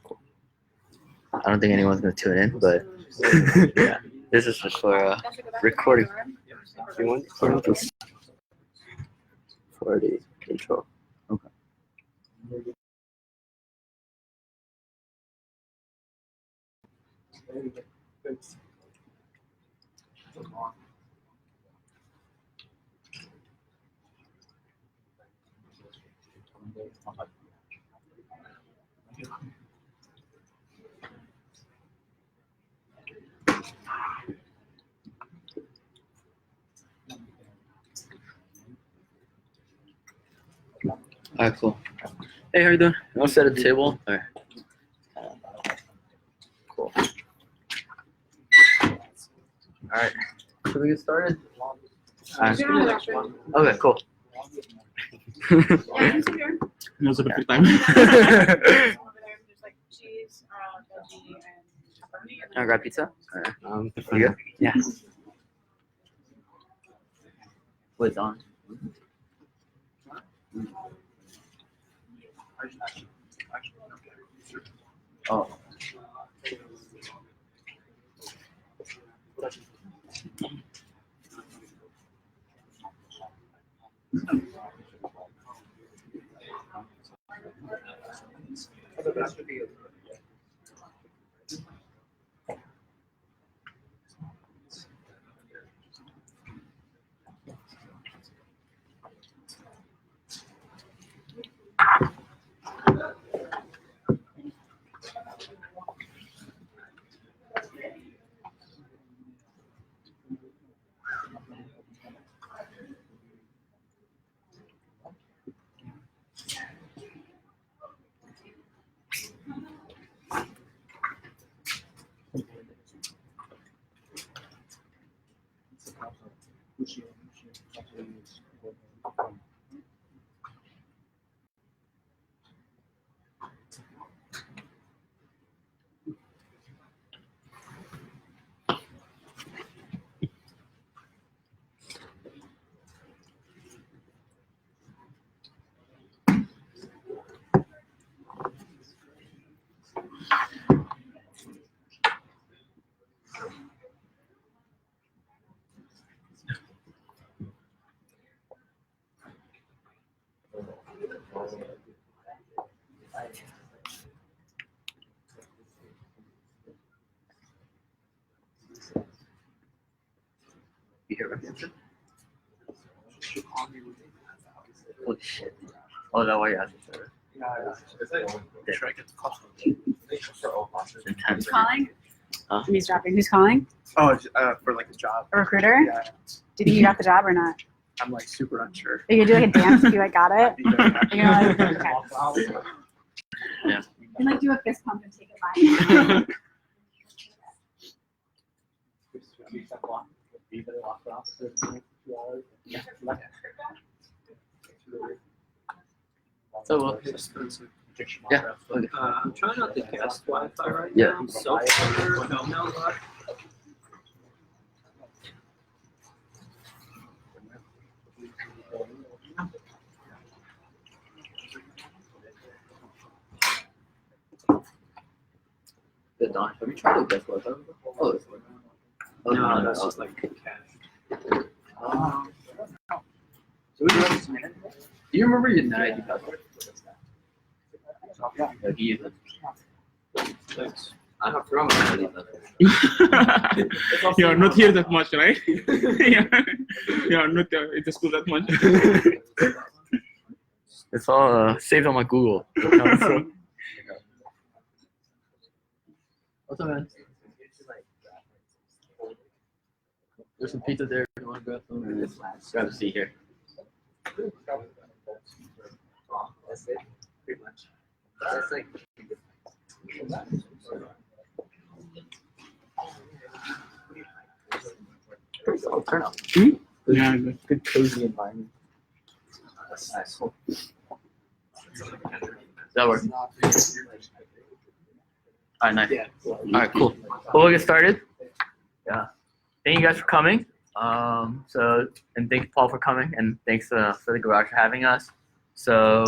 Cool. I don't think anyone's gonna tune in, but yeah, this is just for recording. For the intro. Okay. Alright, cool. Hey, how you doing? You want to set a table? Alright. Cool. Alright. Should we get started? Okay, cool. It was a perfect time. I'll grab pizza. You good? Yeah. What's on? Oh. You hear my answer? Holy shit. Oh, that way you asked for it. Should I get the call? Intense. Who's calling? Huh? He's dropping. Who's calling? Oh, for like a job. A recruiter? Yeah, Do you think you got the job or not? I'm like super unsure. Are you gonna do like a dance if you like got it? You're gonna like, okay. Yeah. You can like do a fist pump and take it live. So well. Yeah. Okay. I'm trying not to cast Wi-Fi right Yeah. now. So far, no luck. Good Don. Have you tried to guess what? Oh, it's No, that's just like cash. So do you remember your net ID password? Yeah. Like you use it. Thanks. I have forgotten my ID password. You are not here that much, right? You are not in the school that much. It's all saved on my Google. What's up, man? There's some pizza there. If you want to grab some? Just grab a seat here. That's it, pretty much. That's like. Oh, turn up. Yeah, Good cozy environment. That's nice. That works. Alright, nice. Yeah. Alright, cool. Well, we'll get started. Yeah. Thank you guys for coming. And thank you, Paul, for coming, and thanks for the garage for having us. So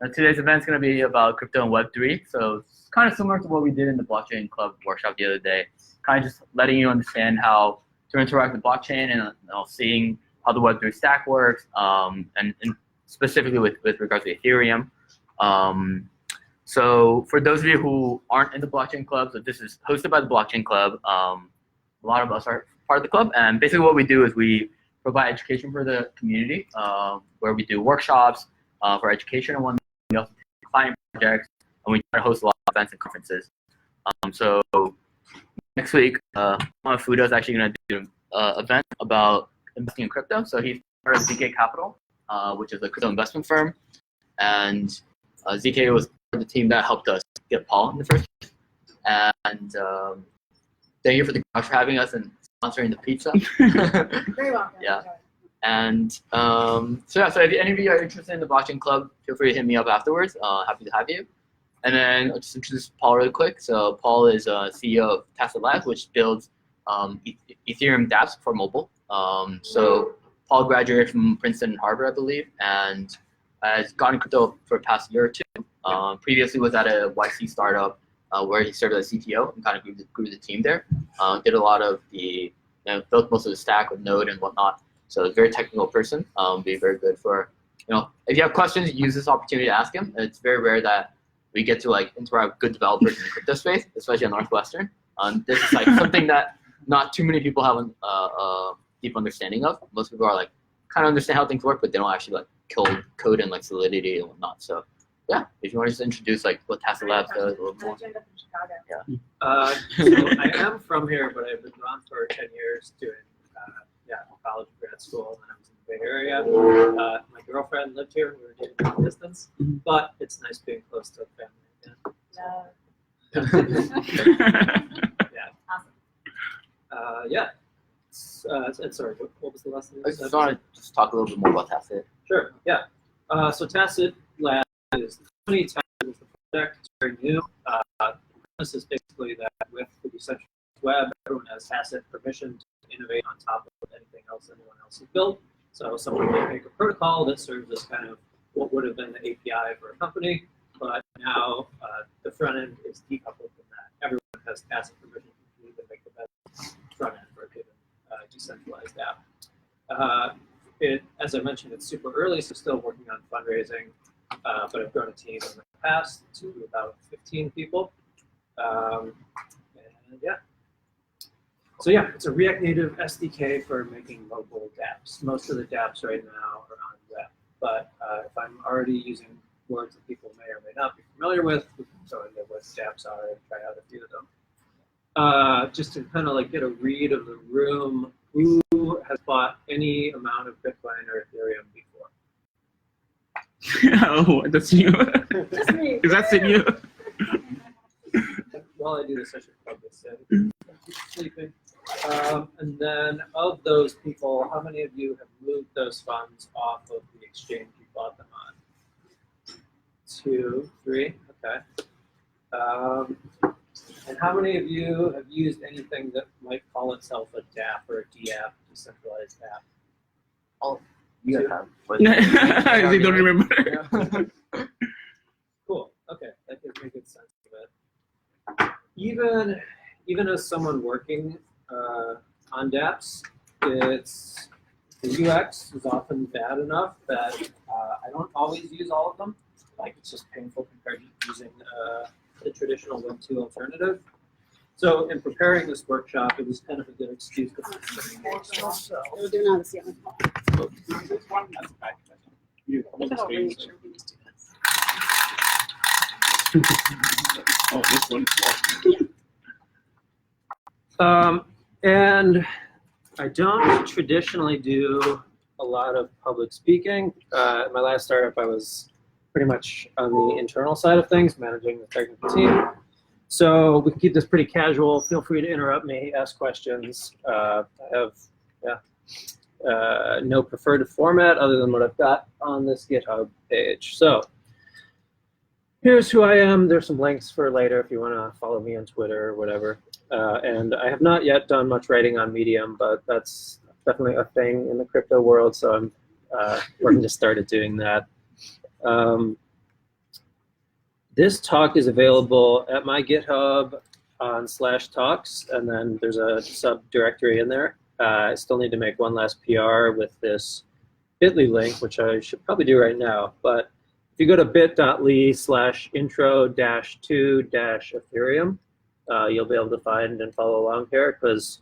Today's event is going to be about crypto and Web3. So it's kind of similar to what we did in the Blockchain Club workshop the other day. Kind of just letting you understand how to interact with blockchain and seeing how the Web3 stack works, and specifically with regards to Ethereum. So for those of you who aren't in the Blockchain Club, so this is hosted by the Blockchain Club. A lot of us are part of the club, and basically what we do is we provide education for the community, where we do workshops for education and one. We also do client projects, and we try to host a lot of events and conferences. So next week, Fuda is actually going to do an event about investing in crypto. So he's part of ZK Capital, which is a crypto investment firm, and ZK was part of the team that helped us get Paul in the first place. And thank you for having us and sponsoring the pizza. Very welcome. Yeah. And so if any of you are interested in the Blockchain Club, feel free to hit me up afterwards. Happy to have you. And then I'll just introduce Paul really quick. So Paul is CEO of Tasit Labs, which builds Ethereum dapps for mobile. So Paul graduated from Princeton and Harvard, I believe, and has gotten crypto for the past year or two. Previously was at a YC startup where he served as CTO and kind of grew the team there. Did a lot of built most of the stack with Node and whatnot. So a very technical person. Be very good for, if you have questions, use this opportunity to ask him. It's very rare that we get to interact with good developers in the crypto space, especially at Northwestern. This is something that not too many people have a deep understanding of. Most people are kind of understand how things work, but they don't actually code and Solidity and whatnot. So yeah, if you want to just introduce what Tasit Labs does a little more. Yeah. So I am from here, but I've been gone for 10 years doing college and grad school, and I was in the Bay Area. My girlfriend lived here. We were dating long distance, but it's nice being close to family again. Yeah. And sorry, what was the last thing? I just want to talk a little bit more about Tasit. Sure. Yeah. So Tasit Labs is the company. Tasit is the project. It's very new. This is basically that with the decentralized web, everyone has tacit permission to innovate on top of anything else anyone else has built. So someone might make a protocol that serves as kind of what would have been the API for a company, but now the front end is decoupled from that. Everyone has tacit permission to even make the best front end for a given decentralized app. As I mentioned, it's super early, so still working on fundraising, but I've grown a team in the past to about 15 people. And yeah. So yeah, it's a React Native SDK for making mobile dapps. Most of the dapps right now are on web, but if I'm already using words that people may or may not be familiar with, we can go into what dapps are and try out a few of them. Just to kind of get a read of the room, who has bought any amount of Bitcoin or Ethereum before? Oh, that's you. Just me. Is that you? While I do this, I should plug this in. Keep sleeping. And then of those people, how many of you have moved those funds off of the exchange you bought them on? 2, 3, okay. And how many of you have used anything that might call itself a dapp or a dapp, decentralized app? Oh, you have. They don't remember. Cool. Okay, that gives me a good sense of it. Even as someone working on dapps, the UX is often bad enough that I don't always use all of them. It's just painful compared to using the traditional Web 2 alternative. So in preparing this workshop, it was kind of a good excuse to We're doing all this, yeah. Oh, this one. And I don't traditionally do a lot of public speaking. At my last startup, I was pretty much on the internal side of things, managing the technical team. So we can keep this pretty casual. Feel free to interrupt me, ask questions. I have no preferred format other than what I've got on this GitHub page. So here's who I am. There's some links for later if you want to follow me on Twitter or whatever. And I have not yet done much writing on Medium, but that's definitely a thing in the crypto world. So I'm working to start doing that. This talk is available at my GitHub on /talks, and then there's a subdirectory in there. I still need to make one last PR with this bit.ly link, which I should probably do right now. But if you go to bit.ly/intro-to-Ethereum, you'll be able to find and follow along here, because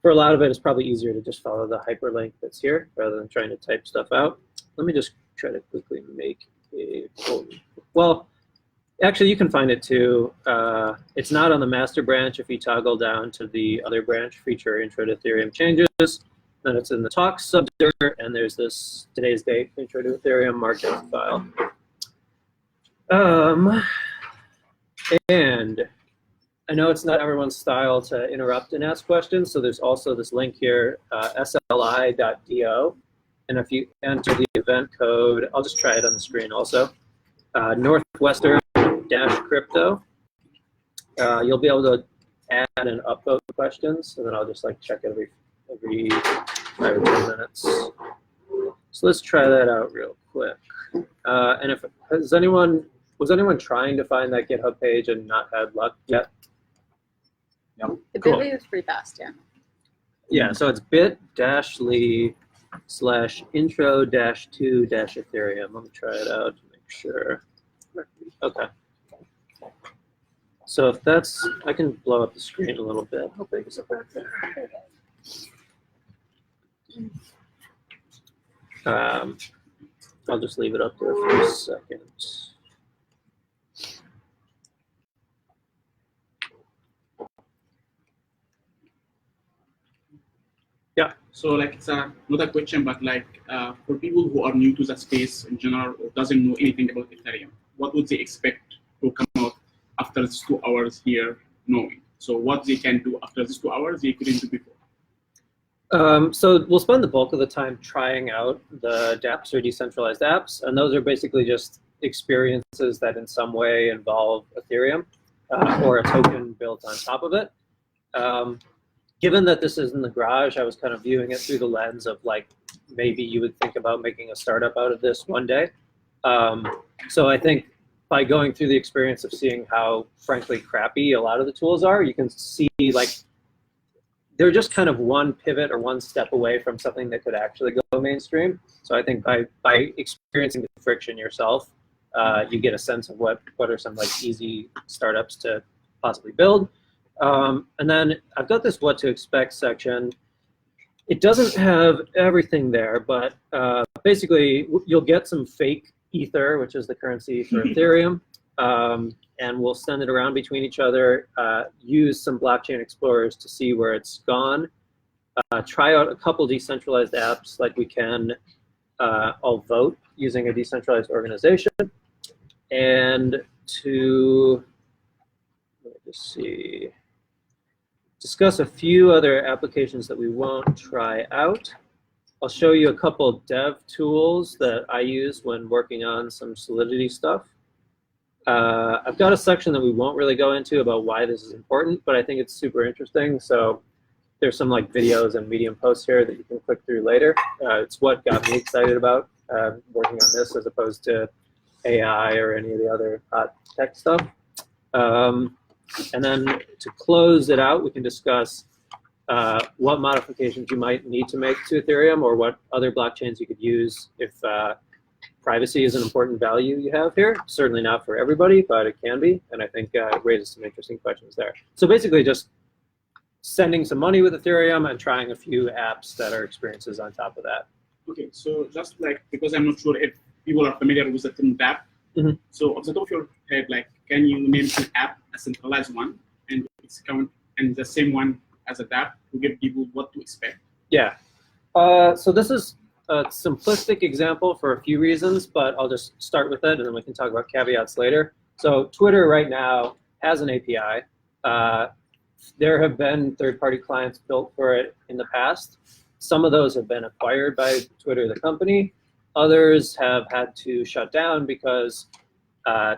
for a lot of it, it's probably easier to just follow the hyperlink that's here rather than trying to type stuff out. Let me just try to quickly make a well, actually, you can find it too. It's not on the master branch. If you toggle down to the other branch, feature intro to Ethereum changes, then it's in the talks subfolder, and there's this today's date intro to Ethereum markdown file. And I know it's not everyone's style to interrupt and ask questions, so there's also this link here, sli.do. And if you enter the event code, I'll just try it on the screen also, Northwestern-crypto, you'll be able to add and upvote questions, and then I'll just like check every 5 or 10 minutes. So let's try that out real quick. And if was anyone trying to find that GitHub page and not had luck yet? Yep. The Cool. bit.ly is pretty fast, yeah. Yeah, so it's bit-ly/intro-to-Ethereum. Let me try it out to make sure. Okay. So if that's, I can blow up the screen a little bit. How big is it back there? I'll just leave it up there for a second. Yeah. So like it's another question, but like for people who are new to the space in general or doesn't know anything about Ethereum, what would they expect to come out after these 2 hours here knowing? So what they can do after these 2 hours they couldn't do before? So we'll spend the bulk of the time trying out the dapps or decentralized apps, and those are basically just experiences that in some way involve Ethereum or a token built on top of it. Given that this is in the garage, I was kind of viewing it through the lens of like, maybe you would think about making a startup out of this one day. So I think by going through the experience of seeing how frankly crappy a lot of the tools are, you can see like, they're just kind of one pivot or one step away from something that could actually go mainstream. So I think by experiencing the friction yourself, you get a sense of what are some like easy startups to possibly build. And then I've got this what to expect section. It doesn't have everything there, but basically you'll get some fake Ether, which is the currency for Ethereum, and we'll send it around between each other, use some blockchain explorers to see where it's gone, try out a couple decentralized apps like we can all vote using a decentralized organization, and to, let me just see, discuss a few other applications that we won't try out. I'll show you a couple dev tools that I use when working on some Solidity stuff. I've got a section that we won't really go into about why this is important, but I think it's super interesting. So there's some like videos and Medium posts here that you can click through later. It's what got me excited about working on this as opposed to AI or any of the other hot tech stuff. And then to close it out, we can discuss what modifications you might need to make to Ethereum or what other blockchains you could use if privacy is an important value you have here. Certainly not for everybody, but it can be. And I think it raises some interesting questions there. So basically just sending some money with Ethereum and trying a few apps that are experiences on top of that. Okay, so just like, because I'm not sure if people are familiar with the term dapp, so off the top of your head, like, can you name an app, a centralized one, and its account, and the same one as a dapp to give people what to expect? Yeah. So this is a simplistic example for a few reasons, but I'll just start with it, and then we can talk about caveats later. So Twitter right now has an API. There have been third-party clients built for it in the past. Some of those have been acquired by Twitter, the company. Others have had to shut down because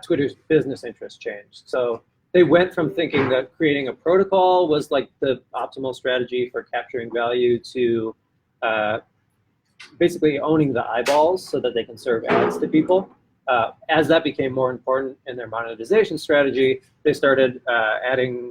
Twitter's business interests changed. So they went from thinking that creating a protocol was like the optimal strategy for capturing value to basically owning the eyeballs so that they can serve ads to people. As that became more important in their monetization strategy, they started adding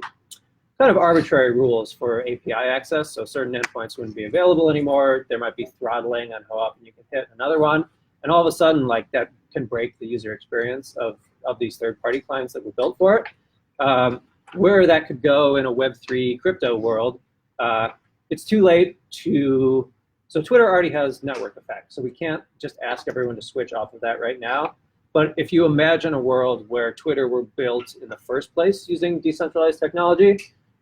kind of arbitrary rules for API access. So certain endpoints wouldn't be available anymore. There might be throttling on how often you can hit another one. And all of a sudden, like, that can break the user experience of these third-party clients that were built for it. Where that could go in a Web3 crypto world, it's too late to, so Twitter already has network effect. So we can't just ask everyone to switch off of that right now. But if you imagine a world where Twitter were built in the first place using decentralized technology,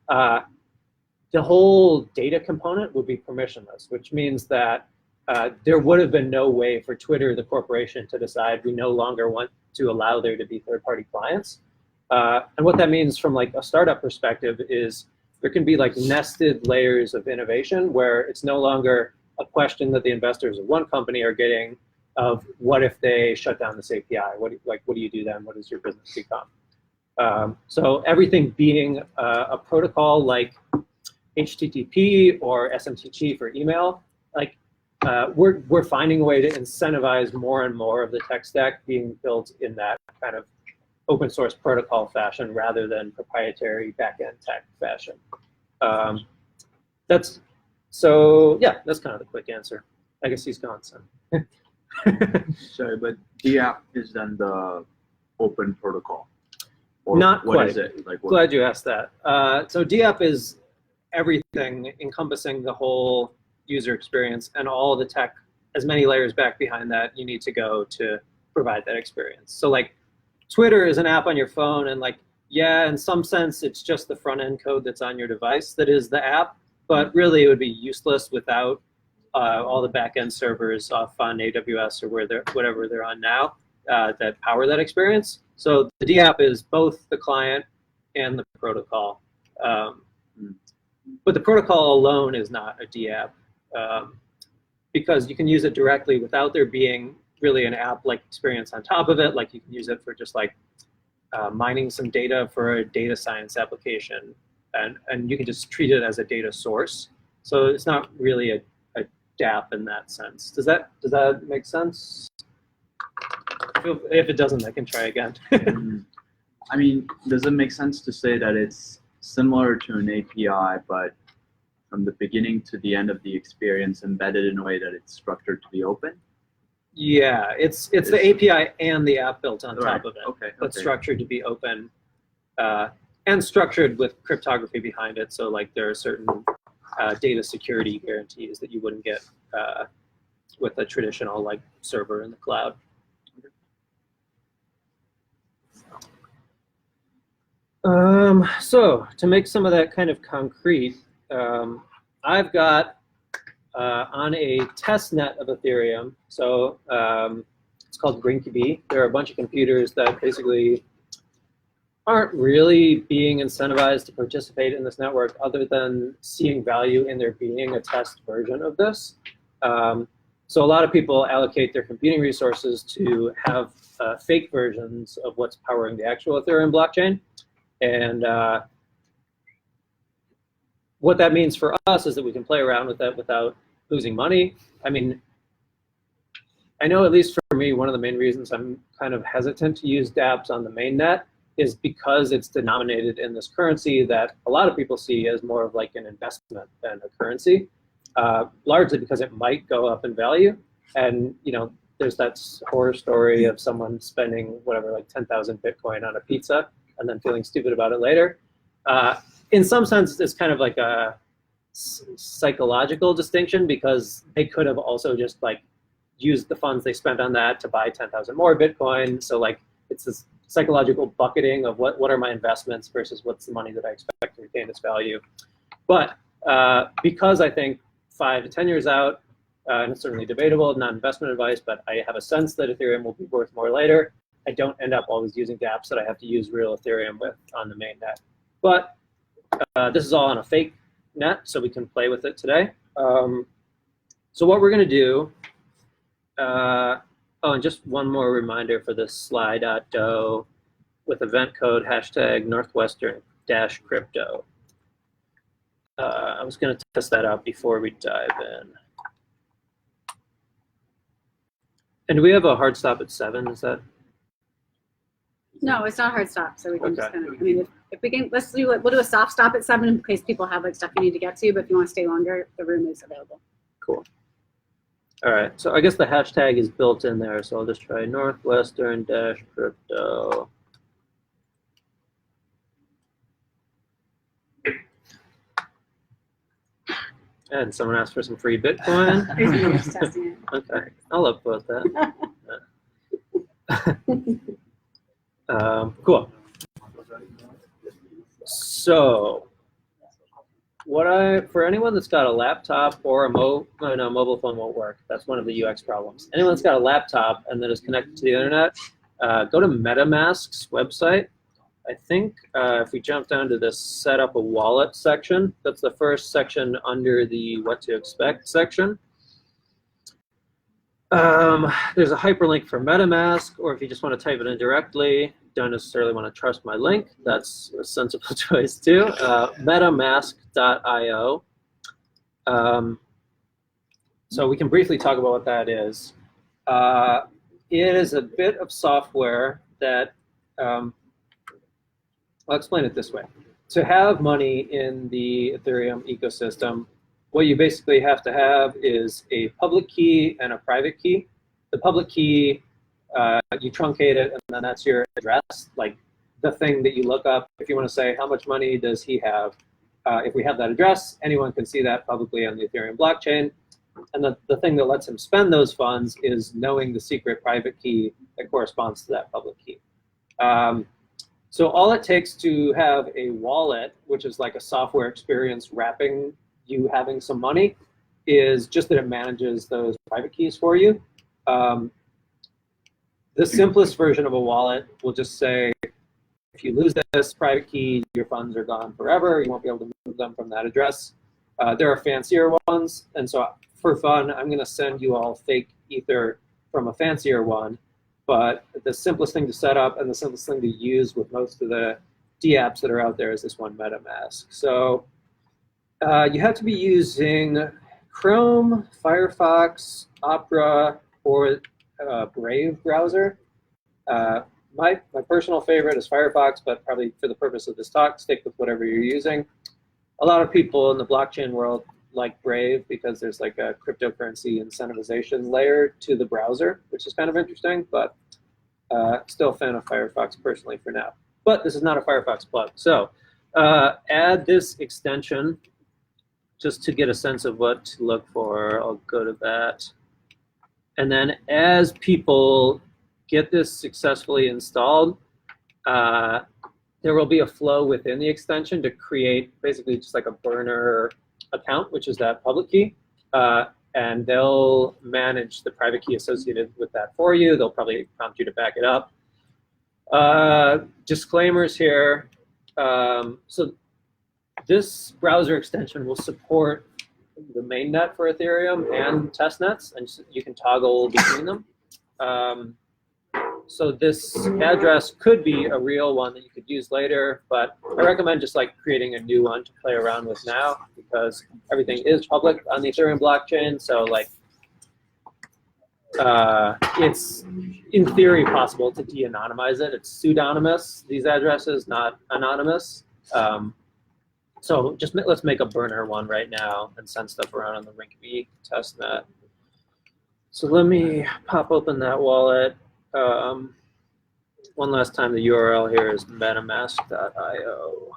the whole data component would be permissionless, which means that there would have been no way for Twitter, the corporation, to decide we no longer want to allow there to be third-party clients. And what that means from like a startup perspective is there can be like nested layers of innovation where it's no longer a question that the investors of one company are getting of what if they shut down this API? What do you do then? What does your business become? So everything being a protocol like HTTP or SMTP for email, like we're finding a way to incentivize more and more of the tech stack being built in that kind of open source protocol fashion rather than proprietary backend tech fashion. So yeah, that's kind of the quick answer. I guess he's gone, so. Sorry, but dapp is then the open protocol? Or Not what quite. is it? Like, what? Glad you asked that. So dapp is everything encompassing the whole user experience and all the tech, as many layers back behind that you need to go to provide that experience. So like Twitter is an app on your phone, and like, yeah, in some sense, it's just the front end code that's on your device that is the app, but really it would be useless without all the back end servers off on AWS or whatever they're on now that power that experience. So the dapp is both the client and the protocol. But the protocol alone is not a dapp because you can use it directly without there being really an app-like experience on top of it. Like you can use it for just like mining some data for a data science application, and you can just treat it as a data source. So it's not really a dapp in that sense. Does that make sense? If it doesn't, I can try again. I mean, does it make sense to say that it's similar to an API, but from the beginning to the end of the experience embedded in a way that it's structured to be open? Yeah, it's the API and the app built on top of it, okay, but structured to be open and structured with cryptography behind it. So like there are certain data security guarantees that you wouldn't get with a traditional like server in the cloud. So to make some of that kind of concrete, I've got on a test net of Ethereum, so it's called GreenKB. There are a bunch of computers that basically aren't really being incentivized to participate in this network other than seeing value in there being a test version of this. So a lot of people allocate their computing resources to have fake versions of what's powering the actual Ethereum blockchain. And what that means for us is that we can play around with that without losing money. I mean, I know at least for me, one of the main reasons I'm kind of hesitant to use dapps on the mainnet is because it's denominated in this currency that a lot of people see as more of like an investment than a currency, largely because it might go up in value. And you know, there's that horror story of someone spending whatever, like 10,000 Bitcoin on a pizza and then feeling stupid about it later. In some sense, it's kind of like a psychological distinction because they could have also just like used the funds they spent on that to buy 10,000 more Bitcoin. So like it's this psychological bucketing of what are my investments versus what's the money that I expect to retain its value. But because I think 5 to 10 years out, and it's certainly debatable, not investment advice, but I have a sense that Ethereum will be worth more later. I don't end up always using dapps that I have to use real Ethereum with on the main net. But this is all on a fake net, so we can play with it today. So what we're going to do, oh, and just one more reminder for this sly.do with event code hashtag Northwestern-crypto. I was going to test that out before we dive in. And do we have a hard stop at 7? Is that No, it's not a hard stop, so we can just Okay. kind of, I mean, if we can, we'll do a soft stop at 7 in case people have like stuff you need to get to, but if you want to stay longer, the room is available. Cool. All right, so I guess the hashtag is built in there, so I'll just try Northwestern-crypto. And someone asked for some free Bitcoin. We're just testing it. Okay, I'll upvote that. Cool. So, for anyone that's got a laptop or a mobile phone won't work. That's one of the UX problems. Anyone that's got a laptop and that is connected to the internet, go to MetaMask's website. I think if we jump down to the set up a wallet section, that's the first section under the what to expect section. There's a hyperlink for MetaMask, or if you just want to type it in directly, don't necessarily want to trust my link, that's a sensible choice too. MetaMask.io. So we can briefly talk about what that is. It is a bit of software that, I'll explain it this way. To have money in the Ethereum ecosystem, what you basically have to have is a public key and a private key. The public key, you truncate it, and then that's your address, like the thing that you look up if you want to say how much money does he have. If we have that address, anyone can see that publicly on the Ethereum blockchain. And the thing that lets him spend those funds is knowing the secret private key that corresponds to that public key. So all it takes to have a wallet, which is like a software experience wrapping you having some money, is just that it manages those private keys for you. The simplest version of a wallet will just say, if you lose this private key, your funds are gone forever. You won't be able to move them from that address. There are fancier ones, and so for fun, I'm going to send you all fake Ether from a fancier one. But the simplest thing to set up and the simplest thing to use with most of the dApps that are out there is this one, MetaMask. So you have to be using Chrome, Firefox, Opera, or Brave browser. My personal favorite is Firefox, but probably for the purpose of this talk, stick with whatever you're using. A lot of people in the blockchain world like Brave because there's like a cryptocurrency incentivization layer to the browser, which is kind of interesting, but still a fan of Firefox personally for now. But this is not a Firefox plug. So add this extension just to get a sense of what to look for. I'll go to that. And then as people get this successfully installed, there will be a flow within the extension to create basically just like a burner account, which is that public key. And they'll manage the private key associated with that for you. They'll probably prompt you to back it up. Disclaimers here. So this browser extension will support the mainnet for Ethereum and testnets, and you can toggle between them. So this address could be a real one that you could use later, but I recommend just like creating a new one to play around with now because everything is public on the Ethereum blockchain. So like it's in theory possible to de-anonymize it. It's pseudonymous, these addresses, not anonymous. So just let's make a burner one right now and send stuff around on the Rinkeby testnet. So let me pop open that wallet. One last time, the URL here is metamask.io.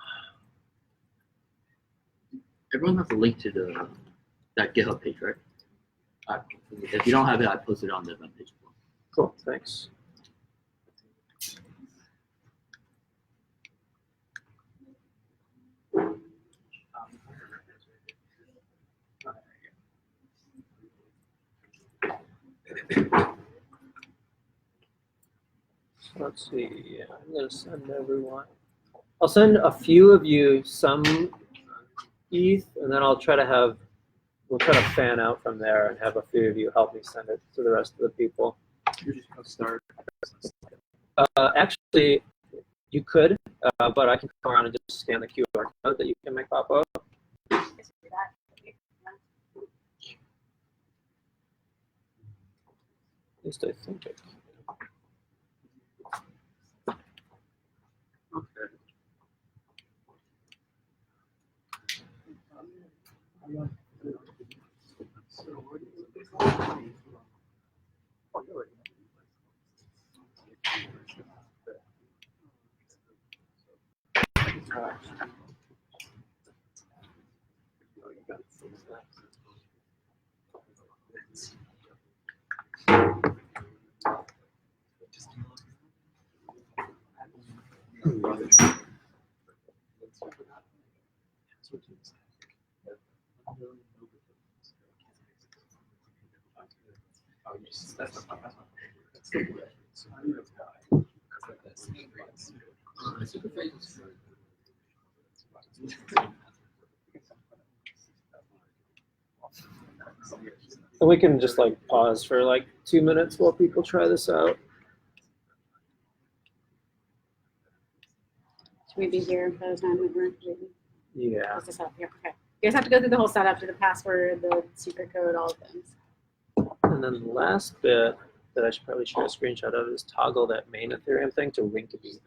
Everyone has a link to that GitHub page, right? If you don't have it, I posted it on the event page as well. Cool, thanks. Let's see, I'm going to send everyone. I'll send a few of you some ETH, and then we'll try to fan out from there and have a few of you help me send it to the rest of the people. You're just going to start. Actually, you could, but I can come around and just scan the QR code that you can make pop up. At least I think it can. And we can just like pause for like 2 minutes while people try this out. Should we be here by the time that we're Yeah. This is up here. Okay. You guys have to go through the whole setup, do the password, the secret code, all of things. And then the last bit that I should probably share a screenshot of is toggle that main Ethereum thing to Rinkeby.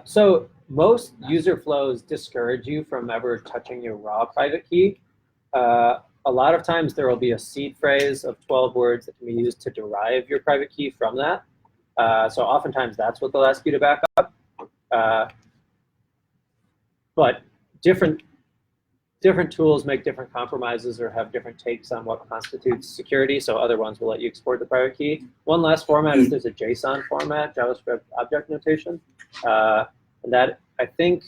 So most user flows discourage you from ever touching your raw private key. A lot of times there will be a seed phrase of 12 words that can be used to derive your private key from that. So oftentimes that's what they'll ask you to back up. But different tools make different compromises or have different takes on what constitutes security. So other ones will let you export the private key. One last format is there's a JSON format, JavaScript object notation. And that, I think,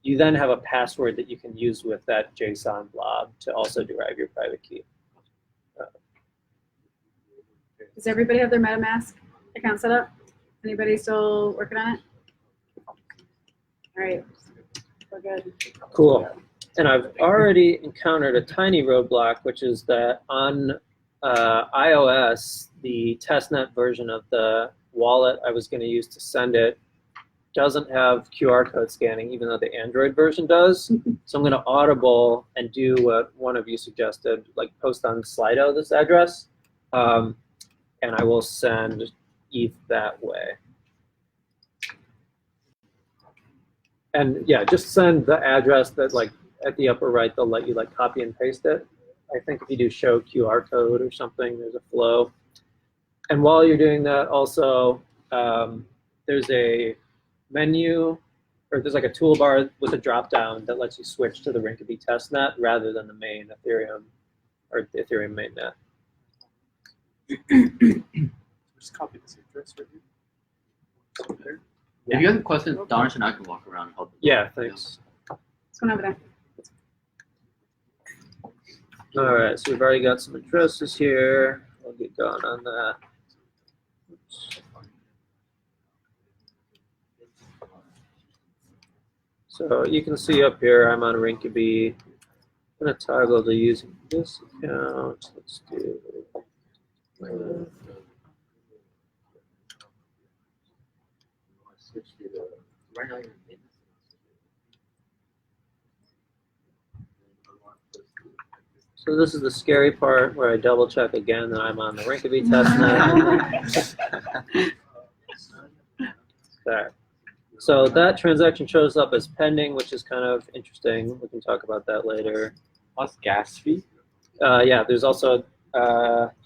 you then have a password that you can use with that JSON blob to also derive your private key. Does everybody have their MetaMask account set up? Anybody still working on it? All right, we're good. Cool. And I've already encountered a tiny roadblock, which is that on iOS, the testnet version of the wallet I was going to use to send it doesn't have QR code scanning, even though the Android version does. So I'm going to audible and do what one of you suggested, like post on Slido this address, and I will send ETH that way. And yeah, just send the address that like at the upper right, they'll let you like copy and paste it. I think if you do show QR code or something, there's a flow. And while you're doing that, also there's a menu, or there's like a toolbar with a drop down that lets you switch to the Rinkeby testnet rather than the main Ethereum or the Ethereum mainnet. Just copy this address right here. If you have a question, Donish and I can walk around and help. Yeah, thanks. What's going on over there? All right, so we've already got some addresses here. We'll get going on that. Oops. So you can see up here, I'm on Rinkeby. I'm going to toggle to using this account. Let's do. So this is the scary part where I double check again that I'm on the Rinkeby testnet. There. So that transaction shows up as pending, which is kind of interesting. We can talk about that later. Plus gas fee? Yeah, there's also,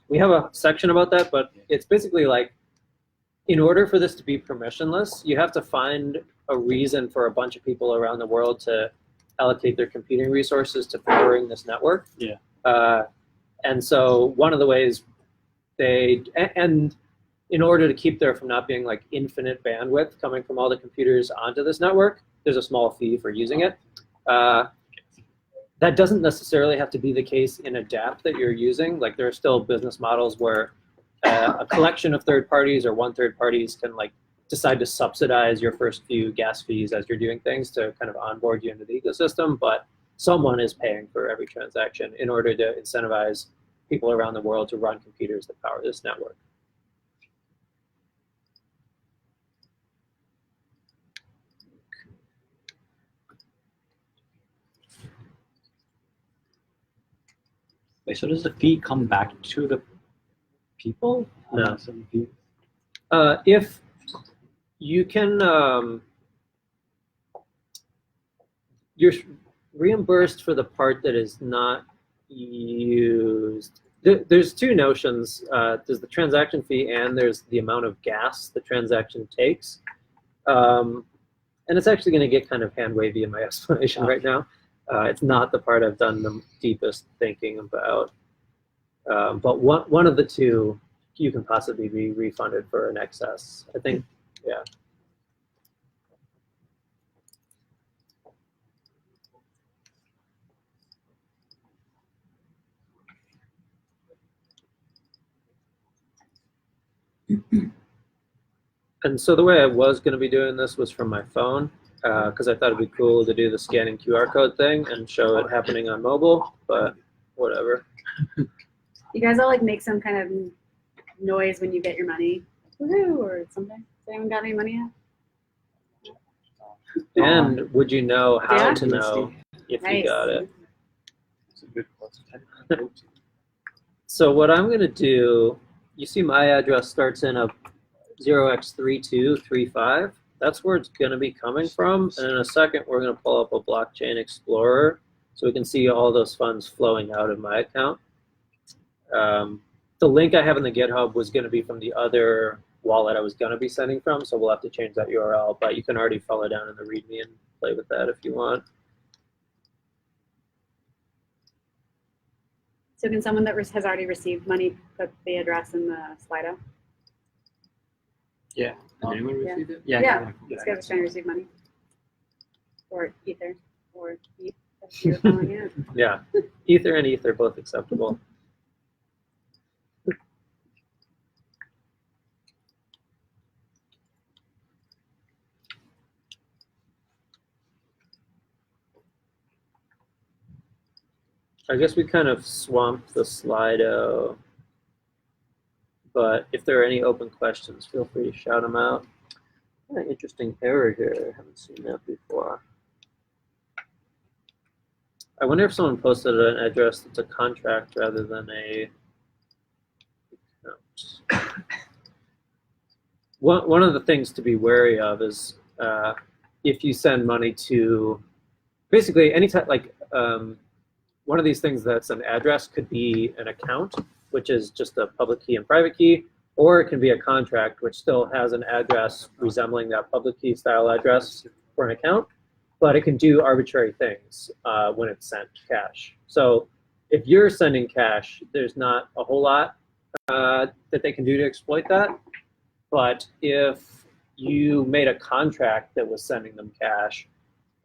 we have a section about that, but it's basically like, in order for this to be permissionless, you have to find a reason for a bunch of people around the world to allocate their computing resources to powering this network. Yeah. And so one of the ways and in order to keep there from not being like infinite bandwidth coming from all the computers onto this network, there's a small fee for using it. That doesn't necessarily have to be the case in a dapp that you're using. Like there are still business models where a collection of third parties or one third parties can like decide to subsidize your first few gas fees as you're doing things to kind of onboard you into the ecosystem, but someone is paying for every transaction in order to incentivize people around the world to run computers that power this network. Wait, so does the fee come back to the people? No. So the fee- If you can, reimbursed for the part that is not used. There's two notions. There's the transaction fee and there's the amount of gas the transaction takes. And it's actually going to get kind of hand-wavy in my explanation right now. It's not the part I've done the deepest thinking about. But one of the two, you can possibly be refunded for an excess. I think, yeah. And so the way I was going to be doing this was from my phone, because I thought it'd be cool to do the scanning QR code thing and show it happening on mobile, but whatever. You guys all like make some kind of noise when you get your money, woohoo, or something. Has anyone got any money yet? And would you know how Yeah. to know if you Nice. got it? It's a good question. So what I'm going to do, you see my address starts in a 0x3235. That's where it's going to be coming from. And in a second, we're going to pull up a blockchain explorer so we can see all those funds flowing out of my account. The link I have in the GitHub was going to be from the other wallet I was going to be sending from, so we'll have to change that URL, but you can already follow down in the README and play with that if you want. So can someone that has already received money put the address in the Slido? Yeah. Has anyone Yeah. received it? Yeah. This guy's trying to receive money. Or Ether. Or ETH, if you're calling it. Yeah, Ether and Ether both acceptable. I guess we kind of swamped the Slido, but if there are any open questions, feel free to shout them out. Interesting error here. I haven't seen that before. I wonder if someone posted an address that's a contract rather than a account. One of the things to be wary of is if you send money to, basically anytime, like one of these things that's an address could be an account, which is just a public key and private key, or it can be a contract, which still has an address resembling that public key style address for an account, but it can do arbitrary things when it's sent cash. So if you're sending cash, there's not a whole lot that they can do to exploit that. But if you made a contract that was sending them cash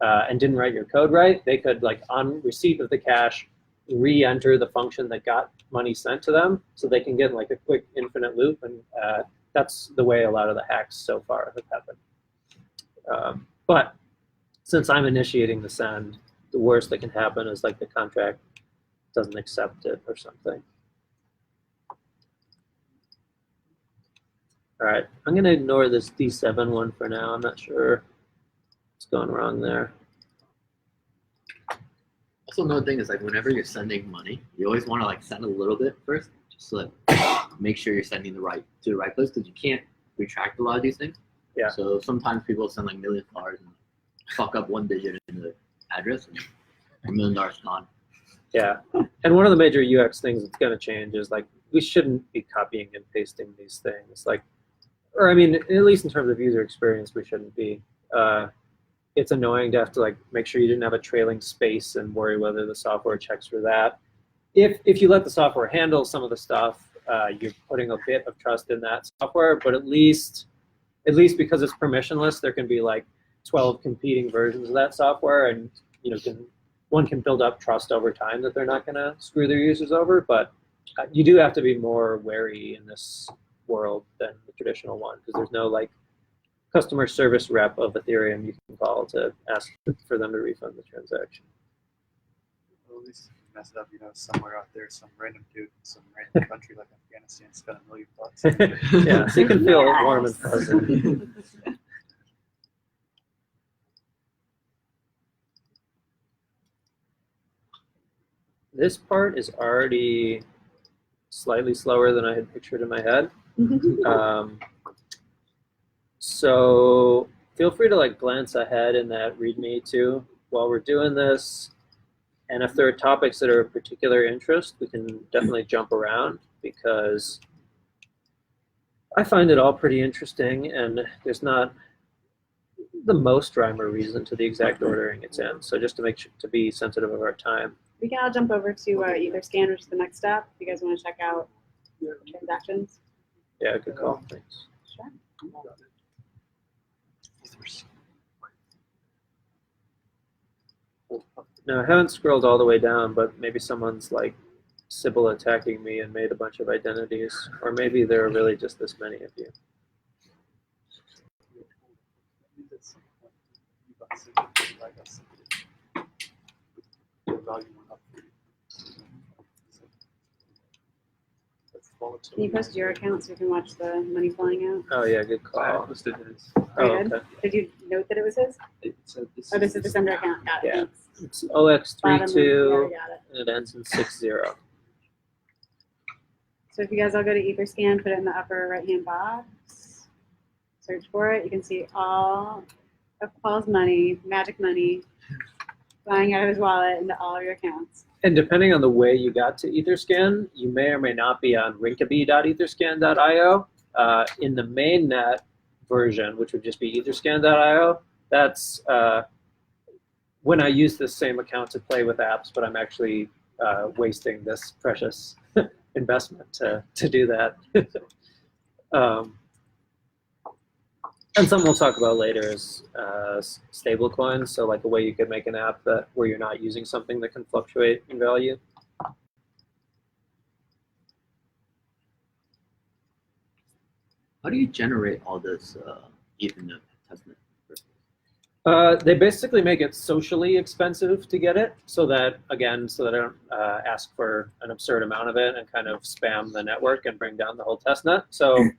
and didn't write your code right, they could, like, on receipt of the cash, re-enter the function that got money sent to them, so they can get like a quick infinite loop, and that's the way a lot of the hacks so far have happened. But since I'm initiating the send, the worst that can happen is like the contract doesn't accept it or something. All right, I'm gonna ignore this D7 one for now. I'm not sure what's going wrong there. Also, another thing is, like, whenever you're sending money, you always want to like send a little bit first, just to like make sure you're sending to the right place, because you can't retract a lot of these things. Yeah. So sometimes people send like millions of dollars and fuck up one digit in the address, and $1 million gone. Yeah, and one of the major UX things that's going to change is, like, we shouldn't be copying and pasting these things. Like, or I mean, at least in terms of user experience, we shouldn't be. It's annoying to have to like make sure you didn't have a trailing space and worry whether the software checks for that. If you let the software handle some of the stuff, you're putting a bit of trust in that software. But at least because it's permissionless, there can be like 12 competing versions of that software, and one can build up trust over time that they're not going to screw their users over. But you do have to be more wary in this world than the traditional one, because there's no like customer service rep of Ethereum you can call to ask for them to refund the transaction. Well, at least if you mess it up, somewhere out there, some random dude in some random country like Afghanistan spent $1 million. Yeah, so you can feel warm and fuzzy. This part is already slightly slower than I had pictured in my head. So feel free to like glance ahead in that README too while we're doing this. And if there are topics that are of particular interest, we can definitely jump around, because I find it all pretty interesting, and there's not the most rhyme or reason to the exact ordering it's in. So just to make sure to be sensitive of our time. We can all jump over to Etherscan, which is the next step. If you guys want to check out transactions. Yeah, good call. Thanks. Sure. Now, I haven't scrolled all the way down, but maybe someone's like Sybil attacking me and made a bunch of identities, or maybe there are really just this many of you. Can you post your account so you can watch the money flowing out? Oh yeah, good I call. posted his. Oh, Very good. okay. Did you note that it was his? It said this. Oh, this is the sender account. Got it. Yeah. Thanks. It's Bottom one. Yeah, OX32, we got it. and it ends in 60. So if you guys all go to Etherscan, put it in the upper right-hand box, search for it, you can see all of Paul's money, magic money, flying out of his wallet into all of your accounts. And depending on the way you got to Etherscan, you may or may not be on rinkeby.etherscan.io. In the mainnet version, which would just be etherscan.io, that's when I use this same account to play with apps, but I'm actually wasting this precious investment to do that. And something we'll talk about later is stablecoins. So like a way you could make an app where you're not using something that can fluctuate in value. How do you generate all this Ethernet testnet? They basically make it socially expensive to get it, so that I don't ask for an absurd amount of it and kind of spam the network and bring down the whole testnet. So you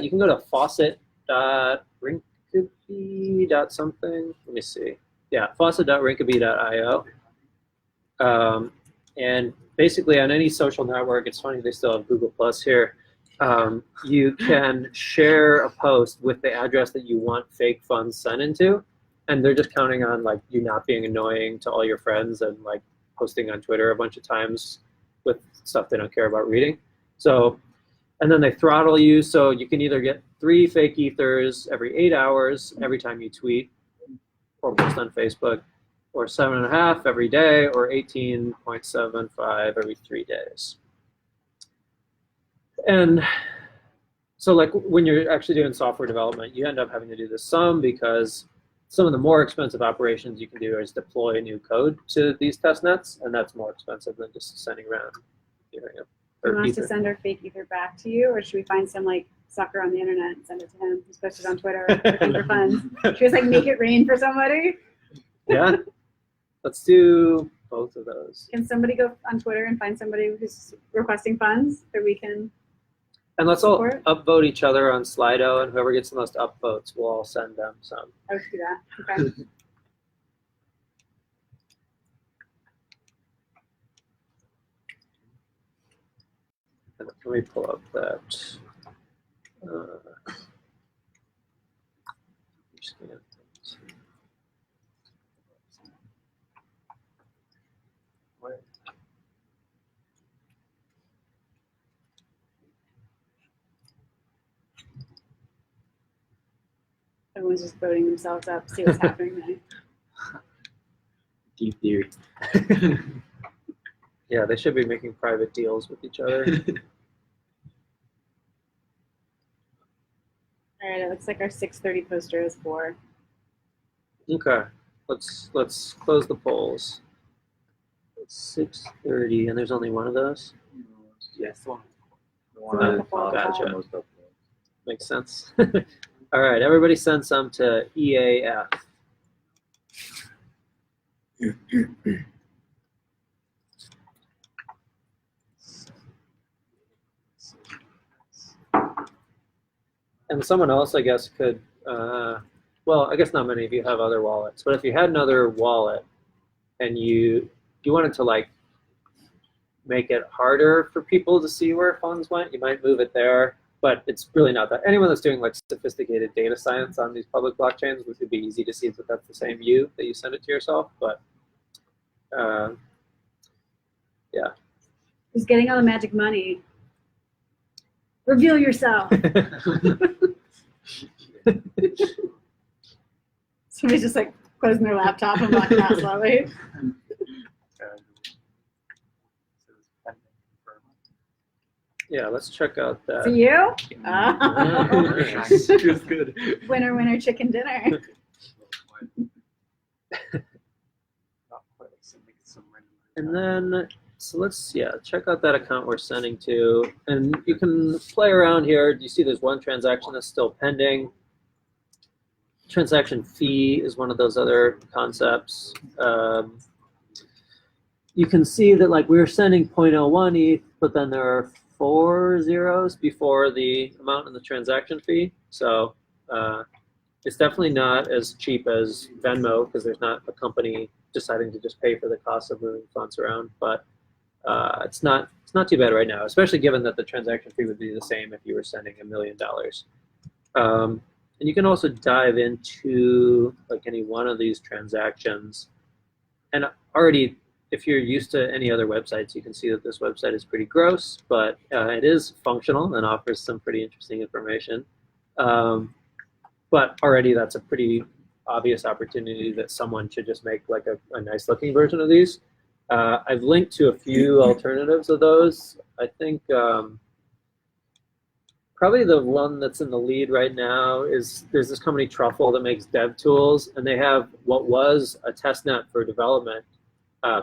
can go to faucet.rinkeby.something. Let me see. Yeah, faucet.rinkeby.io. And basically on any social network, it's funny they still have Google Plus here. You can share a post with the address that you want fake funds sent into, and they're just counting on like you not being annoying to all your friends and like posting on Twitter a bunch of times with stuff they don't care about reading. So, and then they throttle you, so you can either get 3 fake ethers every 8 hours every time you tweet or post on Facebook, or 7.5 every day, or 18.75 every 3 days. And so like when you're actually doing software development, you end up having to do this some, because some of the more expensive operations you can do is deploy new code to these test nets, and that's more expensive than just sending around Ethereum. Do you Or want us to Ether. send our fake ether back to you, or should we find some like sucker on the internet and send it to him? He's posted on Twitter looking for funds. Should we just like make it rain for somebody? Yeah, let's do both of those. Can somebody go on Twitter and find somebody who's requesting funds that we can? And let's all Support? upvote each other on Slido, and whoever gets the most upvotes, we'll all send them some. I would do that. Okay. And let me pull up that. Scan things. Everyone's just voting themselves up, see what's happening there. Deep theory. Yeah, they should be making private deals with each other. All right, it looks like our 6:30 poster is 4. Okay, let's close the polls. It's 6:30, and there's only one of those. Yes. So the poll Gotcha. poll. Makes sense. All right, everybody send some to EAF. And someone else, I guess, could, well, I guess not many of you have other wallets, but if you had another wallet and you wanted to like make it harder for people to see where funds went, you might move it there, but it's really not that. Anyone that's doing like sophisticated data science on these public blockchains, it would be easy to see that that's the same that you send it to yourself, but Who's getting all the magic money? Reveal yourself. Somebody's just like closing their laptop and walking out slowly. Yeah, let's check out that. To you? It was good. Winner, winner, chicken dinner. Not quite like some random. And then, so let's, check out that account we're sending to. And you can play around here. You see there's one transaction that's still pending. Transaction fee is one of those other concepts. You can see that like we're sending 0.01 ETH, but then there are 4 zeros before the amount in the transaction fee. So it's definitely not as cheap as Venmo because there's not a company deciding to just pay for the cost of moving funds around. But it's not too bad right now, especially given that the transaction fee would be the same if you were sending $1 million. And you can also dive into like any one of these transactions. And already, if you're used to any other websites, you can see that this website is pretty gross, but it is functional and offers some pretty interesting information. But already that's a pretty obvious opportunity that someone should just make like a nice looking version of these. I've linked to a few alternatives of those. I think probably the one that's in the lead right now is there's this company Truffle that makes dev tools, and they have what was a testnet for development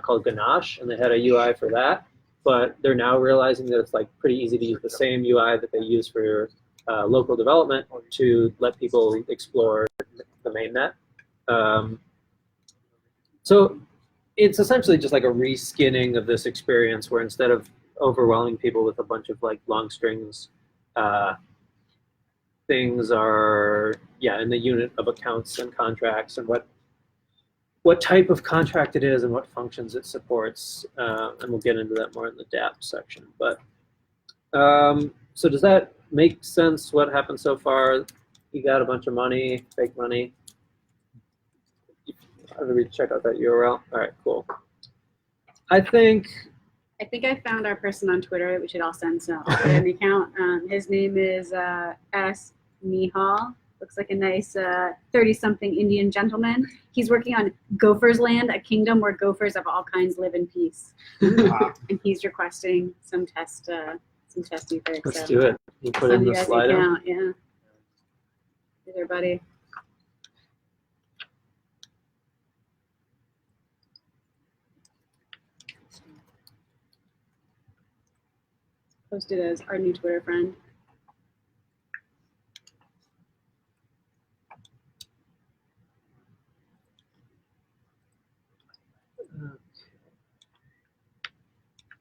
called Ganache, and they had a UI for that, but they're now realizing that it's like pretty easy to use the same UI that they use for local development to let people explore the mainnet. So it's essentially just like a reskinning of this experience where instead of overwhelming people with a bunch of like long strings, things are in the unit of accounts and contracts and what type of contract it is and what functions it supports, and we'll get into that more in the dapp section. But so does that make sense? What happened so far? You got a bunch of money, fake money. How do we check out that URL? All right, cool. I think I found our person on Twitter that we should all send some an account. His name is S. Nihal. Looks like a nice 30-something Indian gentleman. He's working on Gopher's Land, a kingdom where gophers of all kinds live in peace. And he's requesting some test ether. Let's do it. You put in the slide. Yeah. Hey there, buddy. Posted as our new Twitter friend.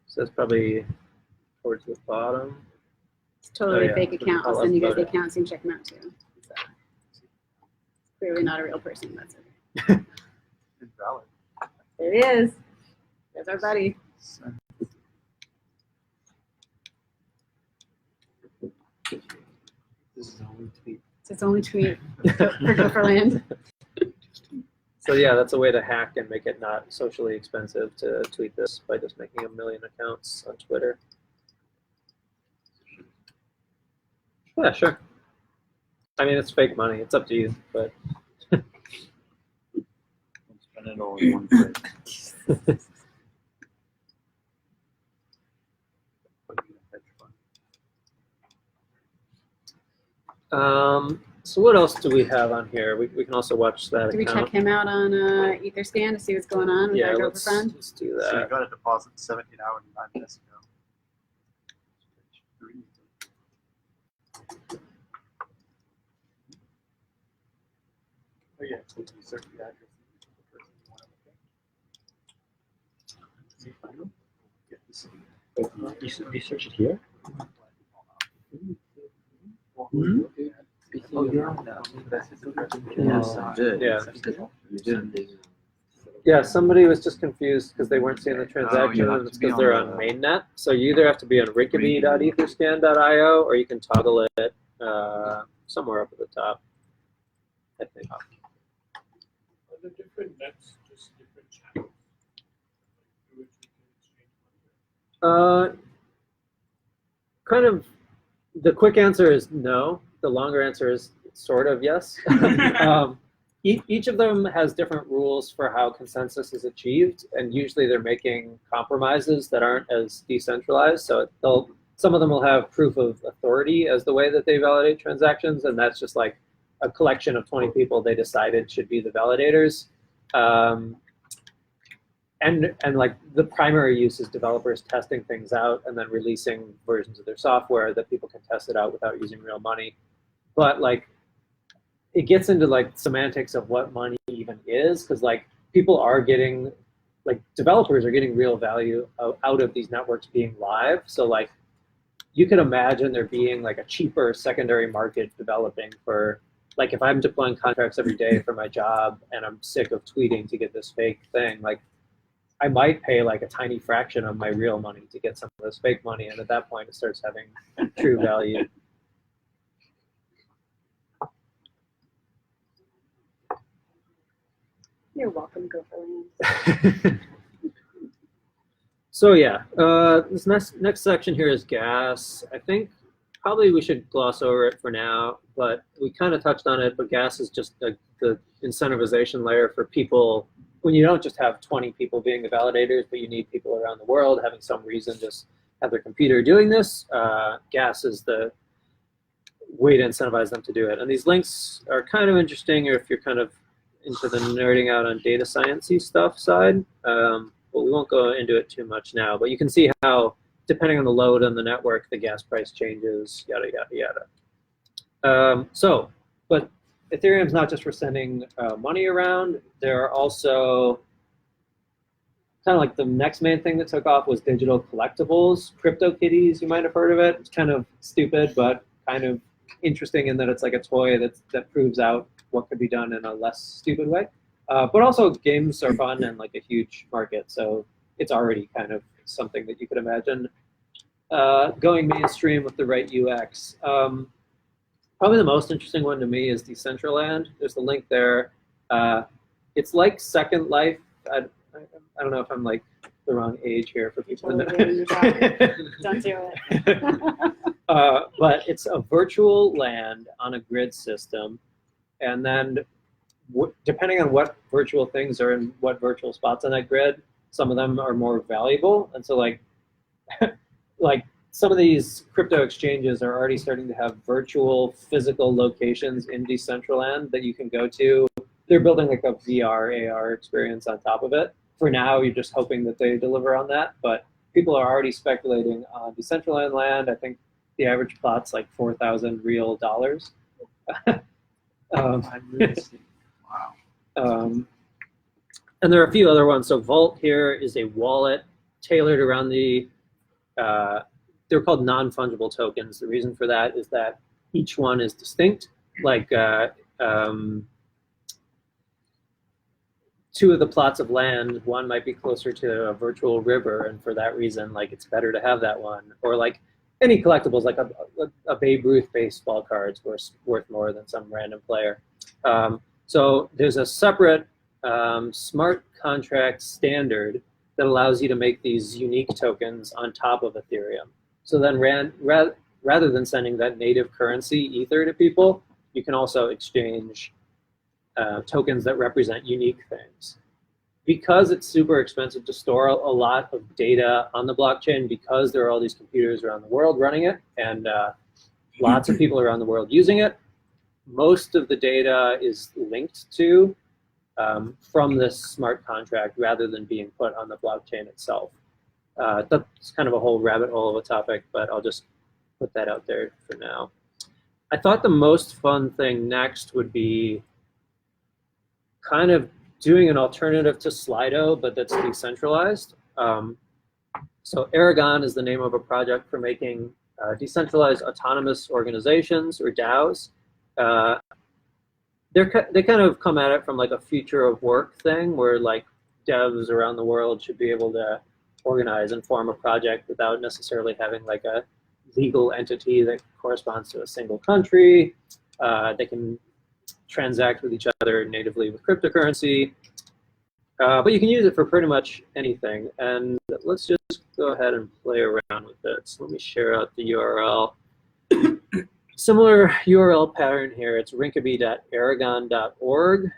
So that's probably towards the bottom. It's totally a fake I'll account. I'll send you guys the upload it. account so you can check him out too. So, clearly not a real person. That's okay. Invalid. There he is. There's our buddy. This is the only tweet. It's its only tweet for Gopherland. So yeah, that's a way to hack and make it not socially expensive to tweet this by just making 1 million accounts on Twitter. Yeah, sure. I mean, it's fake money. It's up to you, but. Spend it all in one place. So what else do we have on here? We can also watch that Do we account. check him out on Etherscan to see what's going on with Yeah, our Gopher let's friend? do So you that. got a deposit 17 hours and 9 minutes ago. Oh yeah, so you search the address of the person you want to see final. Get this. You search it here? Oh, you're on that. That's his address. Yes, I did. Yeah. You did. Yeah, somebody was just confused because they weren't seeing the transaction, you have and to it's be because they're on on the- mainnet. So you either have to be on rickety.etherscan.io or you can toggle it somewhere up at the top, I think. Are the different nets just different channels through which we can exchange money? Kind of, the quick answer is no. The longer answer is sort of yes. Each of them has different rules for how consensus is achieved, and usually they're making compromises that aren't as decentralized. So some of them will have proof of authority as the way that they validate transactions, and that's just like a collection of 20 people they decided should be the validators. And like the primary use is developers testing things out and then releasing versions of their software that people can test it out without using real money. But like, it gets into like semantics of what money even is, because like people are getting, like developers are getting real value out of these networks being live. So like you could imagine there being like a cheaper secondary market developing for, like if I'm deploying contracts every day for my job and I'm sick of tweeting to get this fake thing, like I might pay like a tiny fraction of my real money to get some of this fake money, and at that point it starts having true value. You're welcome, Gopherland. So yeah, this next section here is gas. I think probably we should gloss over it for now, but we kind of touched on it, but gas is just the incentivization layer for people when you don't just have 20 people being the validators, but you need people around the world having some reason just have their computer doing this. Gas is the way to incentivize them to do it. And these links are kind of interesting if you're kind of into the nerding out on data science-y stuff side. But we won't go into it too much now. But you can see how, depending on the load on the network, the gas price changes, yada, yada, yada. But Ethereum's not just for sending money around. There are also kind of like the next main thing that took off was digital collectibles. CryptoKitties, you might have heard of it. It's kind of stupid, but kind of interesting in that it's like a toy that proves out what could be done in a less stupid way. But also games are fun and like a huge market, so it's already kind of something that you could imagine going mainstream with the right UX. Probably the most interesting one to me is Decentraland. There's the link there. It's like Second Life. I don't know if I'm like the wrong age here for people to know. Don't do it. But it's a virtual land on a grid system. And then depending on what virtual things are in what virtual spots on that grid, some of them are more valuable. And so like, like some of these crypto exchanges are already starting to have virtual physical locations in Decentraland that you can go to. They're building like a VR, AR experience on top of it. For now, you're just hoping that they deliver on that. But people are already speculating on Decentraland land. I think the average plot's like 4,000 real dollars. Wow. And there are a few other ones. So Vault here is a wallet tailored around the, they're called non-fungible tokens. The reason for that is that each one is distinct. Like two of the plots of land, one might be closer to a virtual river, and for that reason, like it's better to have that one. Or like any collectibles, like a Babe Ruth baseball card's worth more than some random player. So there's a separate smart contract standard that allows you to make these unique tokens on top of Ethereum. So then rather than sending that native currency Ether to people, you can also exchange tokens that represent unique things. Because it's super expensive to store a lot of data on the blockchain, because there are all these computers around the world running it, and lots of people around the world using it, most of the data is linked to from this smart contract rather than being put on the blockchain itself. That's kind of a whole rabbit hole of a topic, but I'll just put that out there for now. I thought the most fun thing next would be kind of doing an alternative to Slido, but that's decentralized. So Aragon is the name of a project for making decentralized autonomous organizations, or DAOs. They kind of come at it from like a future of work thing, where like devs around the world should be able to organize and form a project without necessarily having like a legal entity that corresponds to a single country. They can transact with each other natively with cryptocurrency. But you can use it for pretty much anything. And let's just go ahead and play around with it. So let me share out the URL. Similar URL pattern here. It's rinkeby.aragon.org.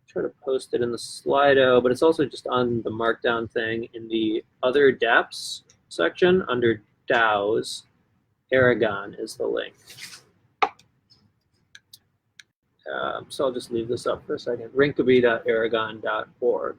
Try to post it in the Slido, but it's also just on the Markdown thing in the other dapps section under DAOs. Aragon is the link. So I'll just leave this up for a second. rinkeby.aragon.org.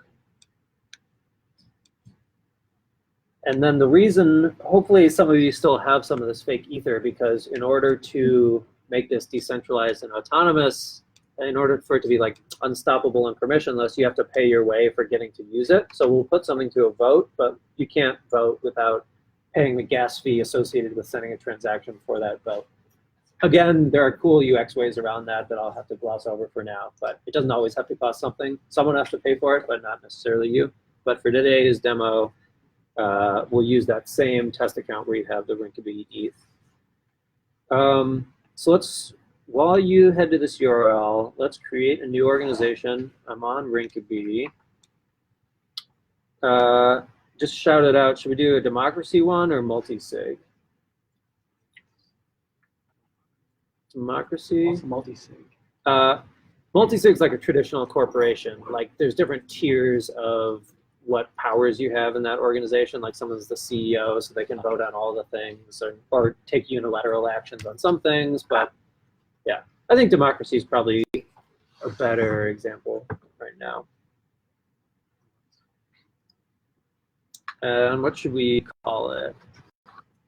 And then the reason, hopefully some of you still have some of this fake ether, because in order to make this decentralized and autonomous, in order for it to be like unstoppable and permissionless, you have to pay your way for getting to use it. So we'll put something to a vote, but you can't vote without paying the gas fee associated with sending a transaction for that vote. Again, there are cool UX ways around that that I'll have to gloss over for now, but it doesn't always have to cost something. Someone has to pay for it, but not necessarily you. But for today's demo, we'll use that same test account where you have the Rinkeby ETH. So let's, while you head to this URL, let's create a new organization. I'm on Rinkeby. Just shout it out. Should we do a democracy one or multi-sig? Democracy. Also multi-sig. Multi-sig is like a traditional corporation. Like there's different tiers of what powers you have in that organization. Like someone's the CEO, so they can vote on all the things, or take unilateral actions on some things. But yeah, I think democracy is probably a better example right now. And what should we call it?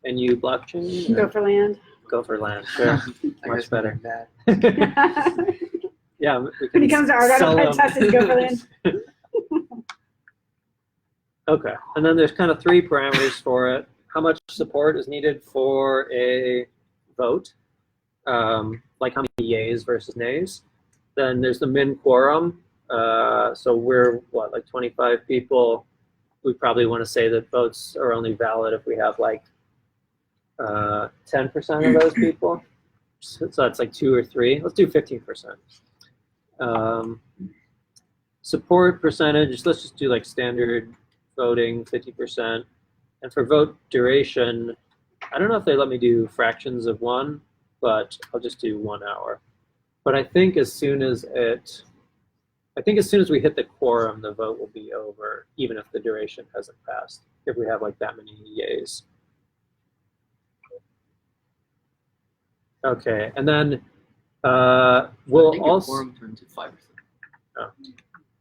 NU blockchain? Go for land. Go for land. Sure. Much better. That. Yeah, we When can he comes to Argon, sell I'll them. test his go for land. Okay, and then there's kind of 3 parameters for it. How much support is needed for a vote, like how many yays versus nays. Then there's the min quorum. So we're, what, like 25 people. We probably want to say that votes are only valid if we have like 10% of those people. So that's like 2 or 3. Let's do 15%. Support percentage, let's just do like standard voting, 50%. And for vote duration, I don't know if they let me do fractions of 1, but I'll just do 1 hour. But I think as soon as we hit the quorum, the vote will be over, even if the duration hasn't passed, if we have like that many yays. Okay, and then we'll I think your also. quorum turned to 5%. Oh,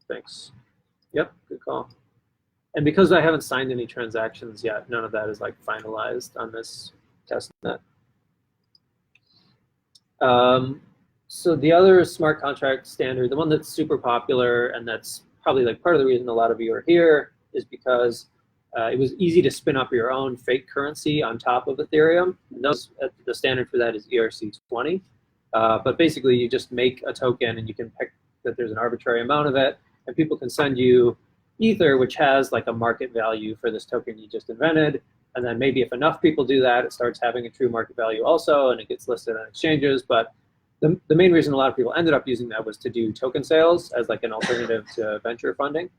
thanks. Yep, good call. And because I haven't signed any transactions yet, none of that is like finalized on this test net. So the other smart contract standard, the one that's super popular and that's probably like part of the reason a lot of you are here, is because it was easy to spin up your own fake currency on top of Ethereum. And the standard for that is ERC20. But basically, you just make a token and you can pick that there's an arbitrary amount of it, and people can send you Ether, which has like a market value for this token you just invented. And then maybe if enough people do that, it starts having a true market value also, and it gets listed on exchanges. But the main reason a lot of people ended up using that was to do token sales as like an alternative to venture funding.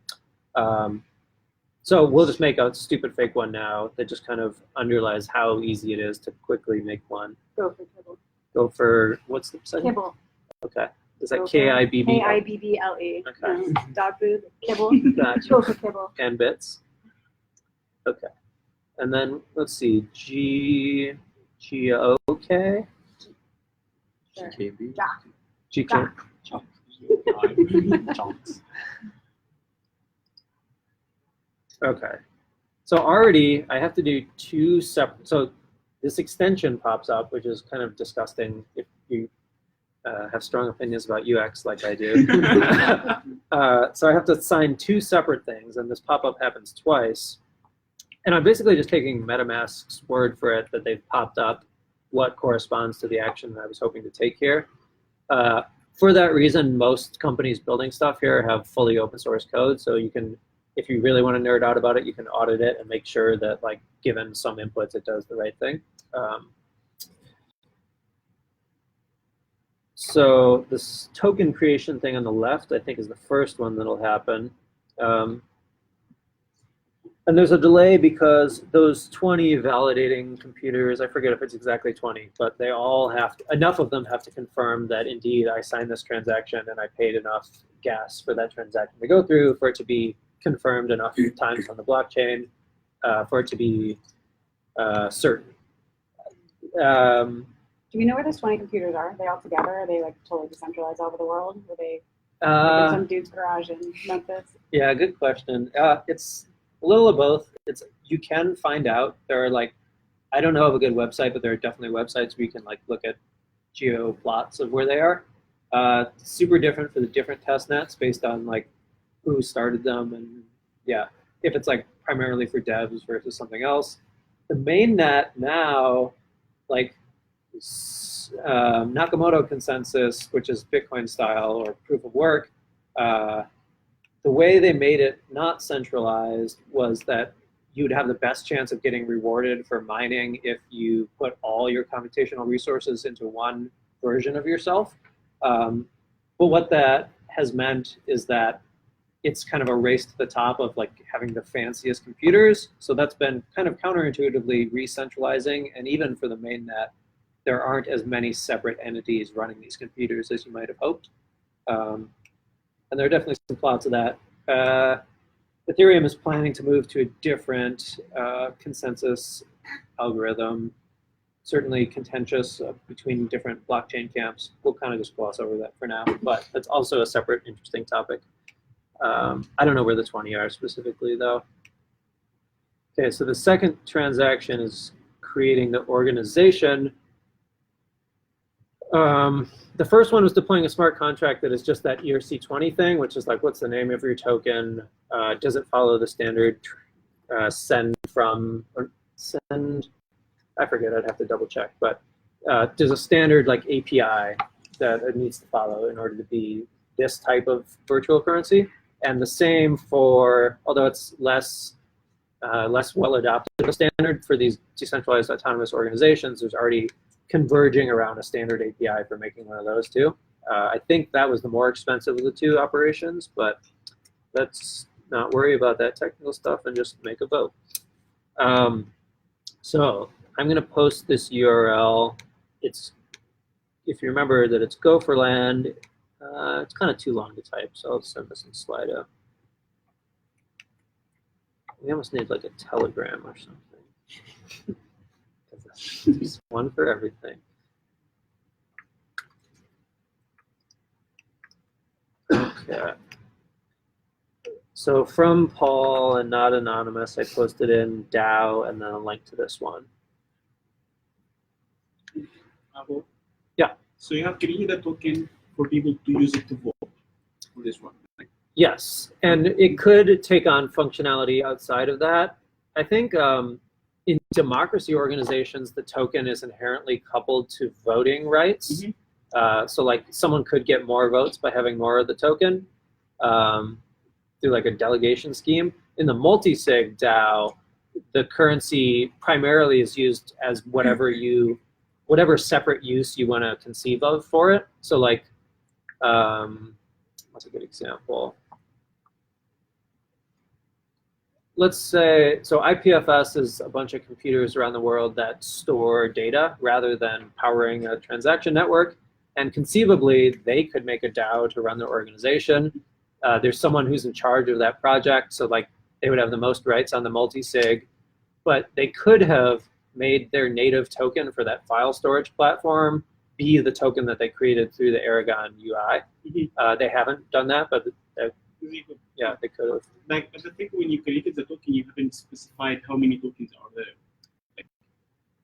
So we'll just make a stupid fake one now that just kind of underlies how easy it is to quickly make one. Go for kibble. Go for, what's the second? Kibble. Okay. Is that Go for K-I-B-B? K-I-B-B-L-E. Okay. Dog food, kibble. Gotcha. Go for kibble. And bits. Okay. And then let's see, G-O-K? Sure. GKB. Jock. G-K. Chunks. Okay. So already I have to do 2 separate, so this extension pops up, which is kind of disgusting if you have strong opinions about UX like I do. So I have to assign 2 separate things, and this pop-up happens twice. And I'm basically just taking MetaMask's word for it that they've popped up what corresponds to the action that I was hoping to take here. For that reason, most companies building stuff here have fully open source code, so you can, if you really want to nerd out about it, you can audit it and make sure that, like, given some inputs, it does the right thing. So this token creation thing on the left, I think, is the first one that'll happen. And there's a delay because those 20 validating computers, I forget if it's exactly 20, but they all have to, enough of them have to confirm that indeed I signed this transaction and I paid enough gas for that transaction to go through for it to be confirmed enough times on the blockchain for it to be certain. Do we know where those 20 computers are? Are they all together? Are they like totally decentralized all over the world? Are they like in some dude's garage in Memphis? Yeah, good question. It's a little of both. You can find out. There are like, I don't know of a good website, but there are definitely websites where you can like look at geo plots of where they are. Super different for the different test nets based on like who started them and yeah, if it's like primarily for devs versus something else. The main net now, like Nakamoto consensus, which is Bitcoin style or proof of work, the way they made it not centralized was that you would have the best chance of getting rewarded for mining if you put all your computational resources into one version of yourself. But what that has meant is that it's kind of a race to the top of like having the fanciest computers. So that's been kind of counterintuitively re-centralizing. And even for the mainnet, there aren't as many separate entities running these computers as you might have hoped. And there are definitely some plots of that. Ethereum is planning to move to a different consensus algorithm, certainly contentious between different blockchain camps. We'll kind of just gloss over that for now, but that's also a separate interesting topic. I don't know where the 20 are specifically, though. Okay, so the second transaction is creating the organization. The first one was deploying a smart contract that is just that ERC20 thing, which is like, what's the name of your token? Does it follow the standard send from, or send, I forget, I'd have to double check, but there's a standard like API that it needs to follow in order to be this type of virtual currency. And the same for, although it's less well adopted a standard for these decentralized autonomous organizations, there's already converging around a standard API for making one of those too. I think that was the more expensive of the two operations, but let's not worry about that technical stuff and just make a vote. So I'm going to post this URL. It's, if you remember that it's Go for Land. It's kind of too long to type, so I'll send this in Slido. We almost need like a telegram or something. There's one for everything. Okay. So from Paul and not anonymous, I posted in DAO and then a link to this one. Yeah. So you have created a token for people to use it to vote for this one. Yes, and it could take on functionality outside of that. I think in democracy organizations, the token is inherently coupled to voting rights. Mm-hmm. So like someone could get more votes by having more of the token through like a delegation scheme. In the multi-sig DAO, the currency primarily is used as whatever separate use you want to conceive of for it. So like, what's a good example? Let's say, so IPFS is a bunch of computers around the world that store data rather than powering a transaction network. And conceivably, they could make a DAO to run their organization. There's someone who's in charge of that project, so like they would have the most rights on the multi-sig, but they could have made their native token for that file storage platform be the token that they created through the Aragon UI. Mm-hmm. They haven't done that, but yeah, they could have. Like, I think when you created the token, you haven't specified how many tokens are there. Like,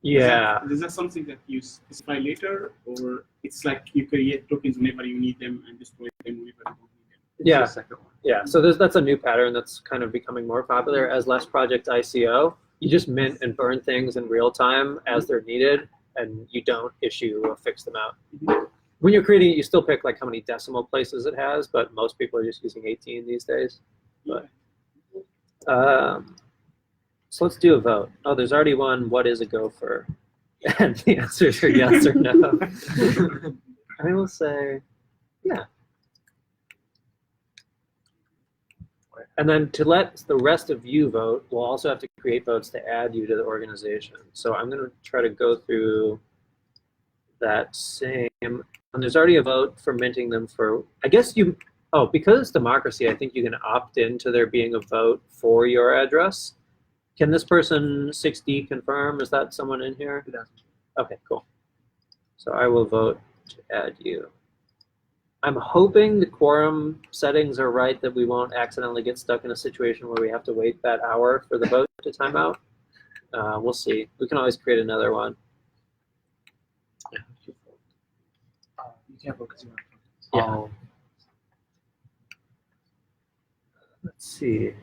yeah. Is that something that you specify later, or it's like you create tokens whenever you need them and destroy them whenever you don't need them? Yeah. The second one. Yeah. So that's a new pattern that's kind of becoming more popular as less project ICO. You just mint and burn things in real time as they're needed, and you don't issue a fixed amount. Mm-hmm. When you're creating it, you still pick like how many decimal places it has, but most people are just using 18 these days. But, so let's do a vote. Oh, there's already one. What is a gopher? And the answers are yes or no. I will say, yeah. And then to let the rest of you vote, we'll also have to create votes to add you to the organization. So I'm going to try to go through that same. And there's already a vote for minting them for, I guess you, oh, because it's democracy, I think you can opt into there being a vote for your address. Can this person 6D confirm? Is that someone in here? Okay, cool. So I will vote to add you. I'm hoping the quorum settings are right, that we won't accidentally get stuck in a situation where we have to wait that hour for the vote to time out. We'll see. We can always create another one. You can't vote because you Yeah. Oh. Let's see.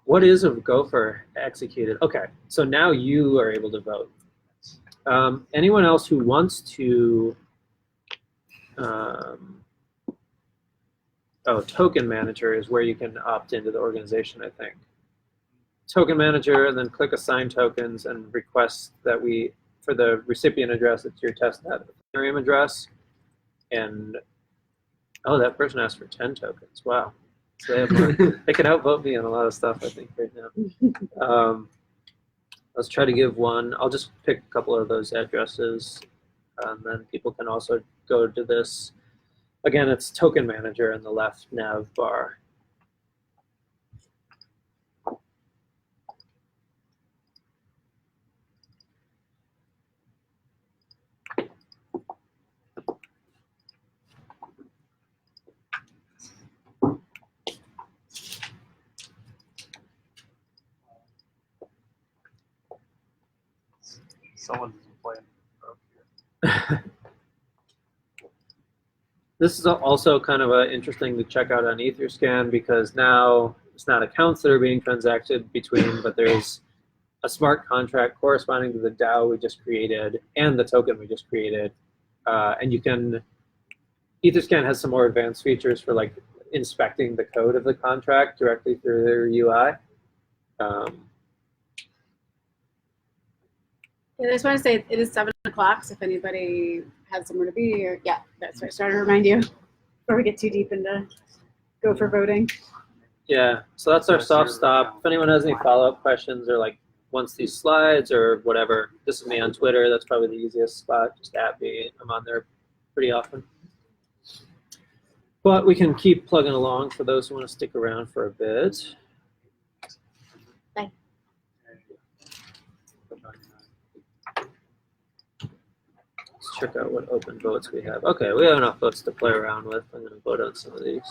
What is a gopher executed? Okay, so now you are able to vote. Anyone else who wants to, token manager is where you can opt into the organization, I think. Token manager, and then click assign tokens and request that we, for the recipient address, it's your testnet Ethereum address. And, oh, that person asked for 10 tokens. Wow. So they have more, they can outvote me on a lot of stuff, I think, right now. Let's try to give one. I'll just pick a couple of those addresses, and then people can also go to this. Again, it's token manager in the left nav bar. Someone doesn't play. This is also kind of interesting to check out on Etherscan, because now it's not accounts that are being transacted between, but there's a smart contract corresponding to the DAO we just created and the token we just created. And you can, Etherscan has some more advanced features for like inspecting the code of the contract directly through their UI. Yeah, I just want to say it is 7 o'clock, so if anybody has somewhere to be, or yeah, that's right. Sorry to remind you before we get too deep into go for voting. Yeah, so that's our soft stop. If anyone has any follow-up questions or like wants these slides or whatever, this is me on Twitter. That's probably the easiest spot. Just at me. I'm on there pretty often. But we can keep plugging along for those who want to stick around for a bit. Bye. Let's check out what open votes we have. Okay, we have enough votes to play around with. I'm going to vote on some of these.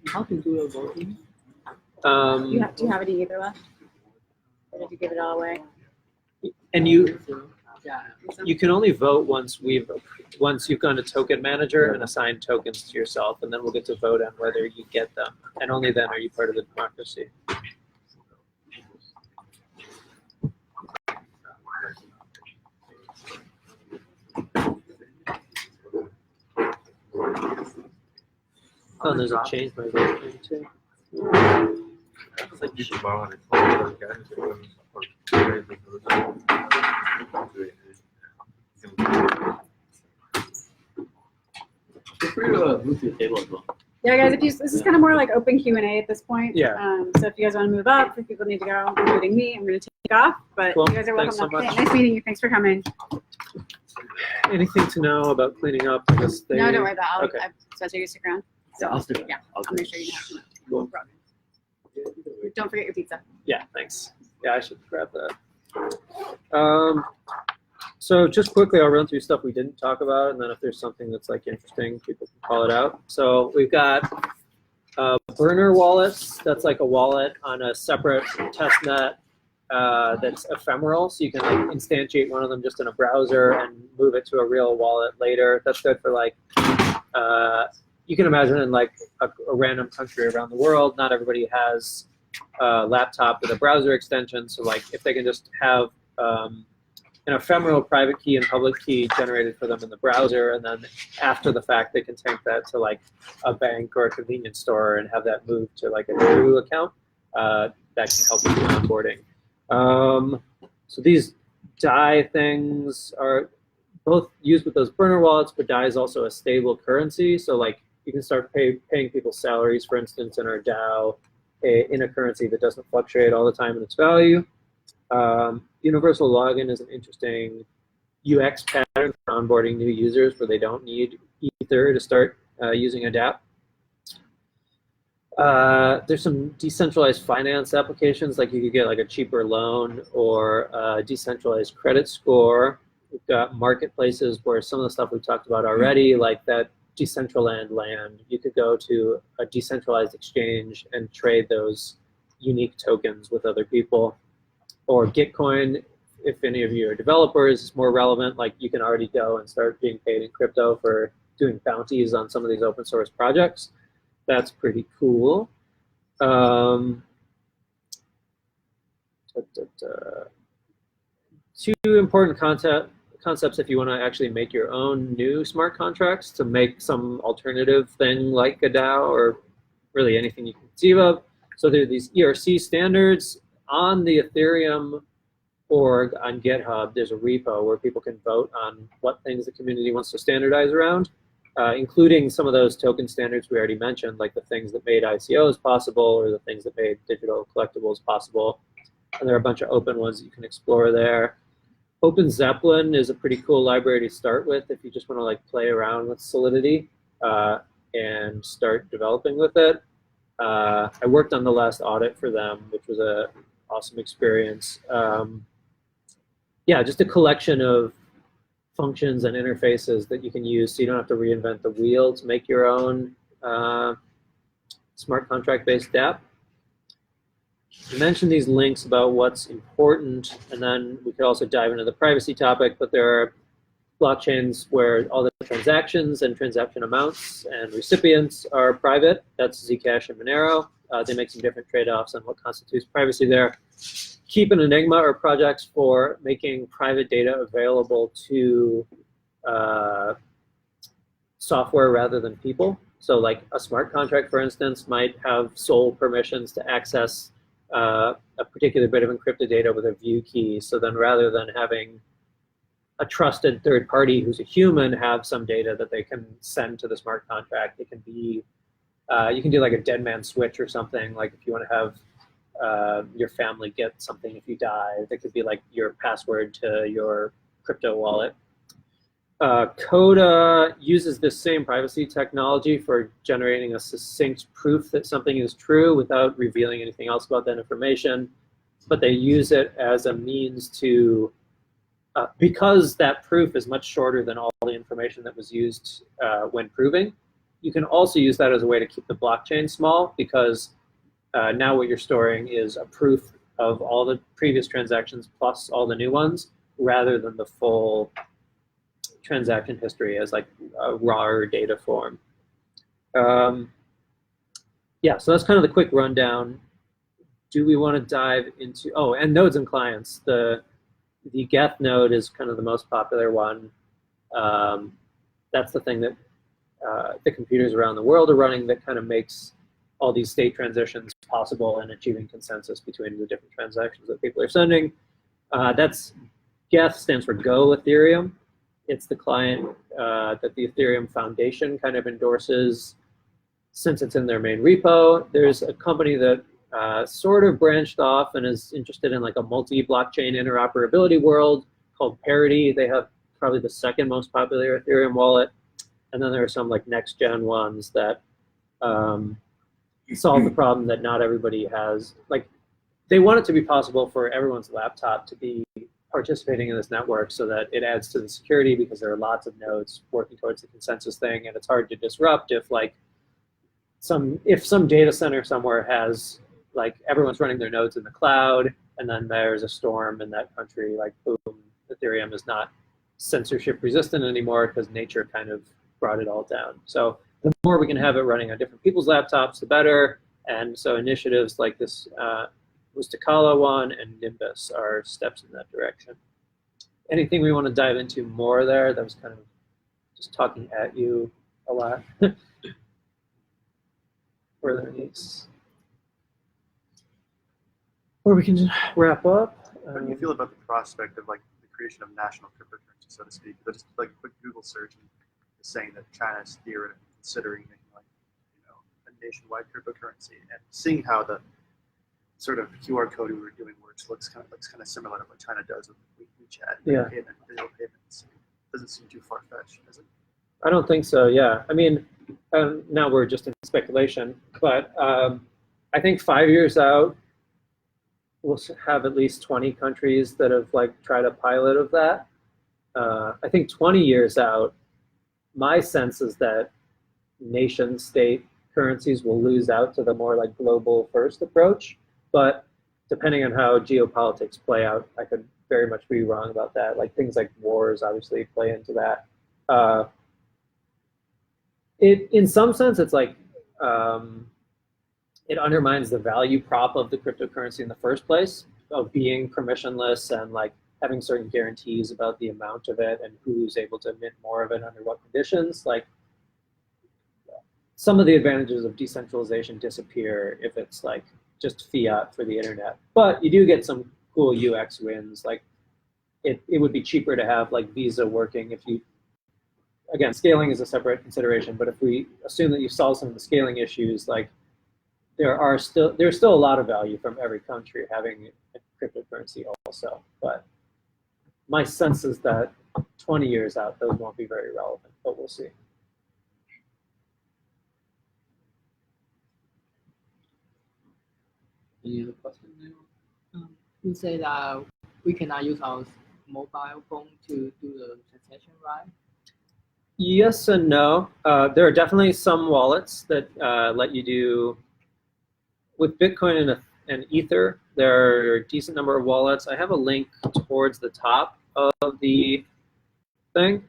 How to do a voting? Do you have any either left? Or did you give it all away? And you Yeah. can only vote once you've gone to token manager and assigned tokens to yourself, and then we'll get to vote on whether you get them. And only then are you part of the democracy. Oh, and there's a change my vote thing too. Feel free to move to the table as well. Yeah, guys, this is kind of more like open Q&A at this point. Yeah. So if you guys want to move up, if people need to go, including me, I'm going to take off. But Cool. you guys are welcome. Thanks so much. Nice meeting you. Thanks for coming. Anything to know about cleaning up? I guess No, don't worry about it. Okay. I'm supposed to stick around. So I'll stick around. yeah, I'll I'll make sure you know. Cool. Don't forget your pizza. Yeah, thanks. Yeah, I should grab that. So just quickly, I'll run through stuff we didn't talk about, and then if there's something that's like interesting, people can call it out. So we've got burner wallets. That's like a wallet on a separate testnet that's ephemeral, so you can like instantiate one of them just in a browser and move it to a real wallet later. That's good for like you can imagine in like a random country around the world, not everybody has a laptop with a browser extension. So like if they can just have an ephemeral private key and public key generated for them in the browser, and then after the fact, they can take that to like a bank or a convenience store and have that moved to like a new account. That can help with the onboarding. So these DAI things are both used with those burner wallets, but DAI is also a stable currency. So like you can start paying people salaries, for instance, in our DAO in a currency that doesn't fluctuate all the time in its value. Universal login is an interesting UX pattern for onboarding new users where they don't need Ether to start using a dapp. There's some decentralized finance applications, like you could get like a cheaper loan or a decentralized credit score. We've got marketplaces where some of the stuff we've talked about already, like that Decentraland land, you could go to a decentralized exchange and trade those unique tokens with other people. Or Gitcoin, if any of you are developers, is more relevant. Like you can already go and start being paid in crypto for doing bounties on some of these open source projects. That's pretty cool. Two important concepts if you want to actually make your own new smart contracts to make some alternative thing like a DAO or really anything you can conceive of. So there are these ERC standards on the Ethereum org on GitHub. There's a repo where people can vote on what things the community wants to standardize around, including some of those token standards we already mentioned, like the things that made ICOs possible or the things that made digital collectibles possible. And there are a bunch of open ones that you can explore there. Open Zeppelin is a pretty cool library to start with if you just want to like play around with Solidity and start developing with it. I worked on the last audit for them, which was an awesome experience. Yeah, just a collection of functions and interfaces that you can use so you don't have to reinvent the wheel to make your own smart contract-based dapp. I mentioned these links about what's important, and then we could also dive into the privacy topic, but there are blockchains where all the transactions and transaction amounts and recipients are private. That's Zcash and Monero. They make some different trade-offs on what constitutes privacy there. Keep and Enigma are projects for making private data available to software rather than people. So like a smart contract, for instance, might have sole permissions to access a particular bit of encrypted data with a view key. So then rather than having a trusted third party who's a human have some data that they can send to the smart contract, it can be, you can do like a dead man switch or something. Like if you want to have your family get something if you die, that could be like your password to your crypto wallet. Coda uses this same privacy technology for generating a succinct proof that something is true without revealing anything else about that information. But they use it as a means to, because that proof is much shorter than all the information that was used when proving, you can also use that as a way to keep the blockchain small, because now what you're storing is a proof of all the previous transactions plus all the new ones, rather than the full transaction history as like a raw data form. Yeah, so that's kind of the quick rundown. Do we want to dive into, oh, and nodes and clients. The Geth node is kind of the most popular one. That's the thing that the computers around the world are running that kind of makes all these state transitions possible and achieving consensus between the different transactions that people are sending. That's Geth stands for Go Ethereum. It's the client that the Ethereum Foundation kind of endorses since it's in their main repo. There's a company that sort of branched off and is interested in like a multi-blockchain interoperability world called Parity. They have probably the second most popular Ethereum wallet. And then there are some like next gen ones that solve the problem that not everybody has. Like they want it to be possible for everyone's laptop to be participating in this network so that it adds to the security, because there are lots of nodes working towards the consensus thing, and it's hard to disrupt if like some data center somewhere has like everyone's running their nodes in the cloud, and then there's a storm in that country, like boom, Ethereum is not censorship resistant anymore because nature kind of brought it all down. So the more we can have it running on different people's laptops, the better. And so initiatives like this Mustakala one and Nimbus are steps in that direction. Anything we want to dive into more there? That was kind of just talking at you a lot. Further needs. Or we can just wrap up. How do you feel about the prospect of like the creation of national cryptocurrency, so to speak. But just like a quick Google search and is saying that China is theoretically considering making like, a nationwide cryptocurrency, and seeing how the sort of QR code we were doing works looks kind of similar to what China does with WeChat, Yeah. payment, digital payments. Doesn't seem too far fetched, does it? I don't think so. Yeah, I mean, now we're just in speculation, but I think 5 years out, we'll have at least 20 countries that have like tried a pilot of that. I think 20 years out, my sense is that nation state currencies will lose out to the more like global first approach. But depending on how geopolitics play out, I could very much be wrong about that. Like things like wars obviously play into that. In some sense, it's like it undermines the value prop of the cryptocurrency in the first place, of being permissionless and like having certain guarantees about the amount of it and who's able to mint more of it under what conditions. Like some of the advantages of decentralization disappear if it's like just fiat for the internet. But you do get some cool UX wins. Like it would be cheaper to have like Visa working if you, again, scaling is a separate consideration, but if we assume that you solve some of the scaling issues, like there's still a lot of value from every country having a cryptocurrency also. But my sense is that 20 years out, those won't be very relevant, but we'll see. Any other questions? You say that we cannot use our mobile phone to do the transaction, right? Yes and no. There are definitely some wallets that let you do, with Bitcoin and Ether, there are a decent number of wallets. I have a link towards the top of the thing.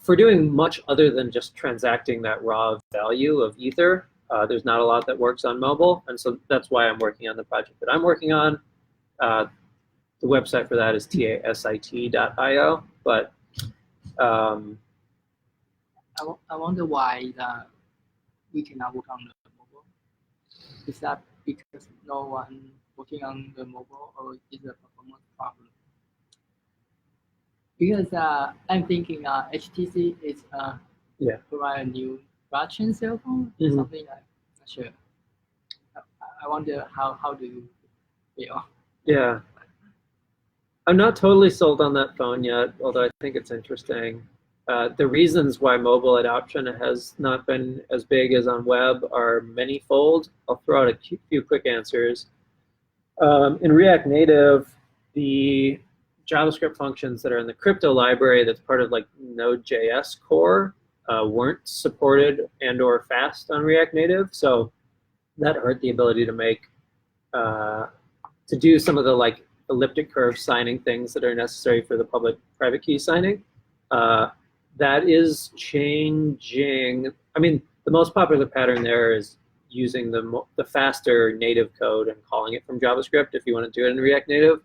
For doing much other than just transacting that raw value of Ether, there's not a lot that works on mobile, and so that's why I'm working on the project that I'm working on. The website for that is tasit.io, but I wonder why that we cannot work on the mobile. Is that because no one working on the mobile, or is it a performance problem? Because I'm thinking HTC is provide a new blockchain cell phone, something like not sure. I wonder how do you feel? Yeah. I'm not totally sold on that phone yet, although I think it's interesting. The reasons why mobile adoption has not been as big as on web are manyfold. I'll throw out a few quick answers. In React Native, the JavaScript functions that are in the crypto library that's part of like Node.js core weren't supported and or fast on React Native. So that hurt the ability to make, to do some of the like elliptic curve signing things that are necessary for the public-private key signing. That is changing. I mean, the most popular pattern there is using the faster native code and calling it from JavaScript if you want to do it in React Native.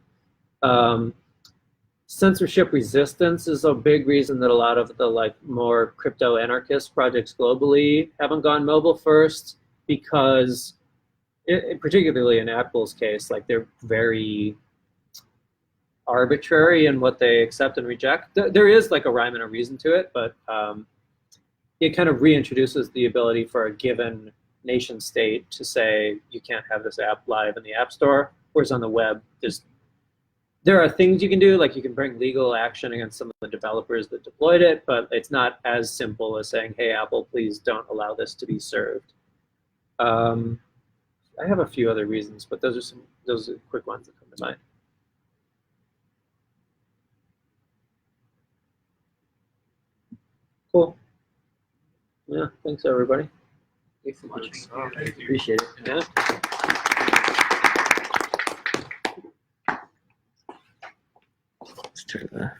Censorship resistance is a big reason that a lot of the like more crypto anarchist projects globally haven't gone mobile first, because particularly in Apple's case, like they're very arbitrary in what they accept and reject. There is like a rhyme and a reason to it, but it kind of reintroduces the ability for a given nation state to say you can't have this app live in the App Store, whereas on the web, there are things you can do, like you can bring legal action against some of the developers that deployed it, but it's not as simple as saying, hey, Apple, please don't allow this to be served. I have a few other reasons, but those are quick ones that come to mind. Cool. Yeah, thanks everybody. Thanks so much. Appreciate it. Yeah. Let's turn that.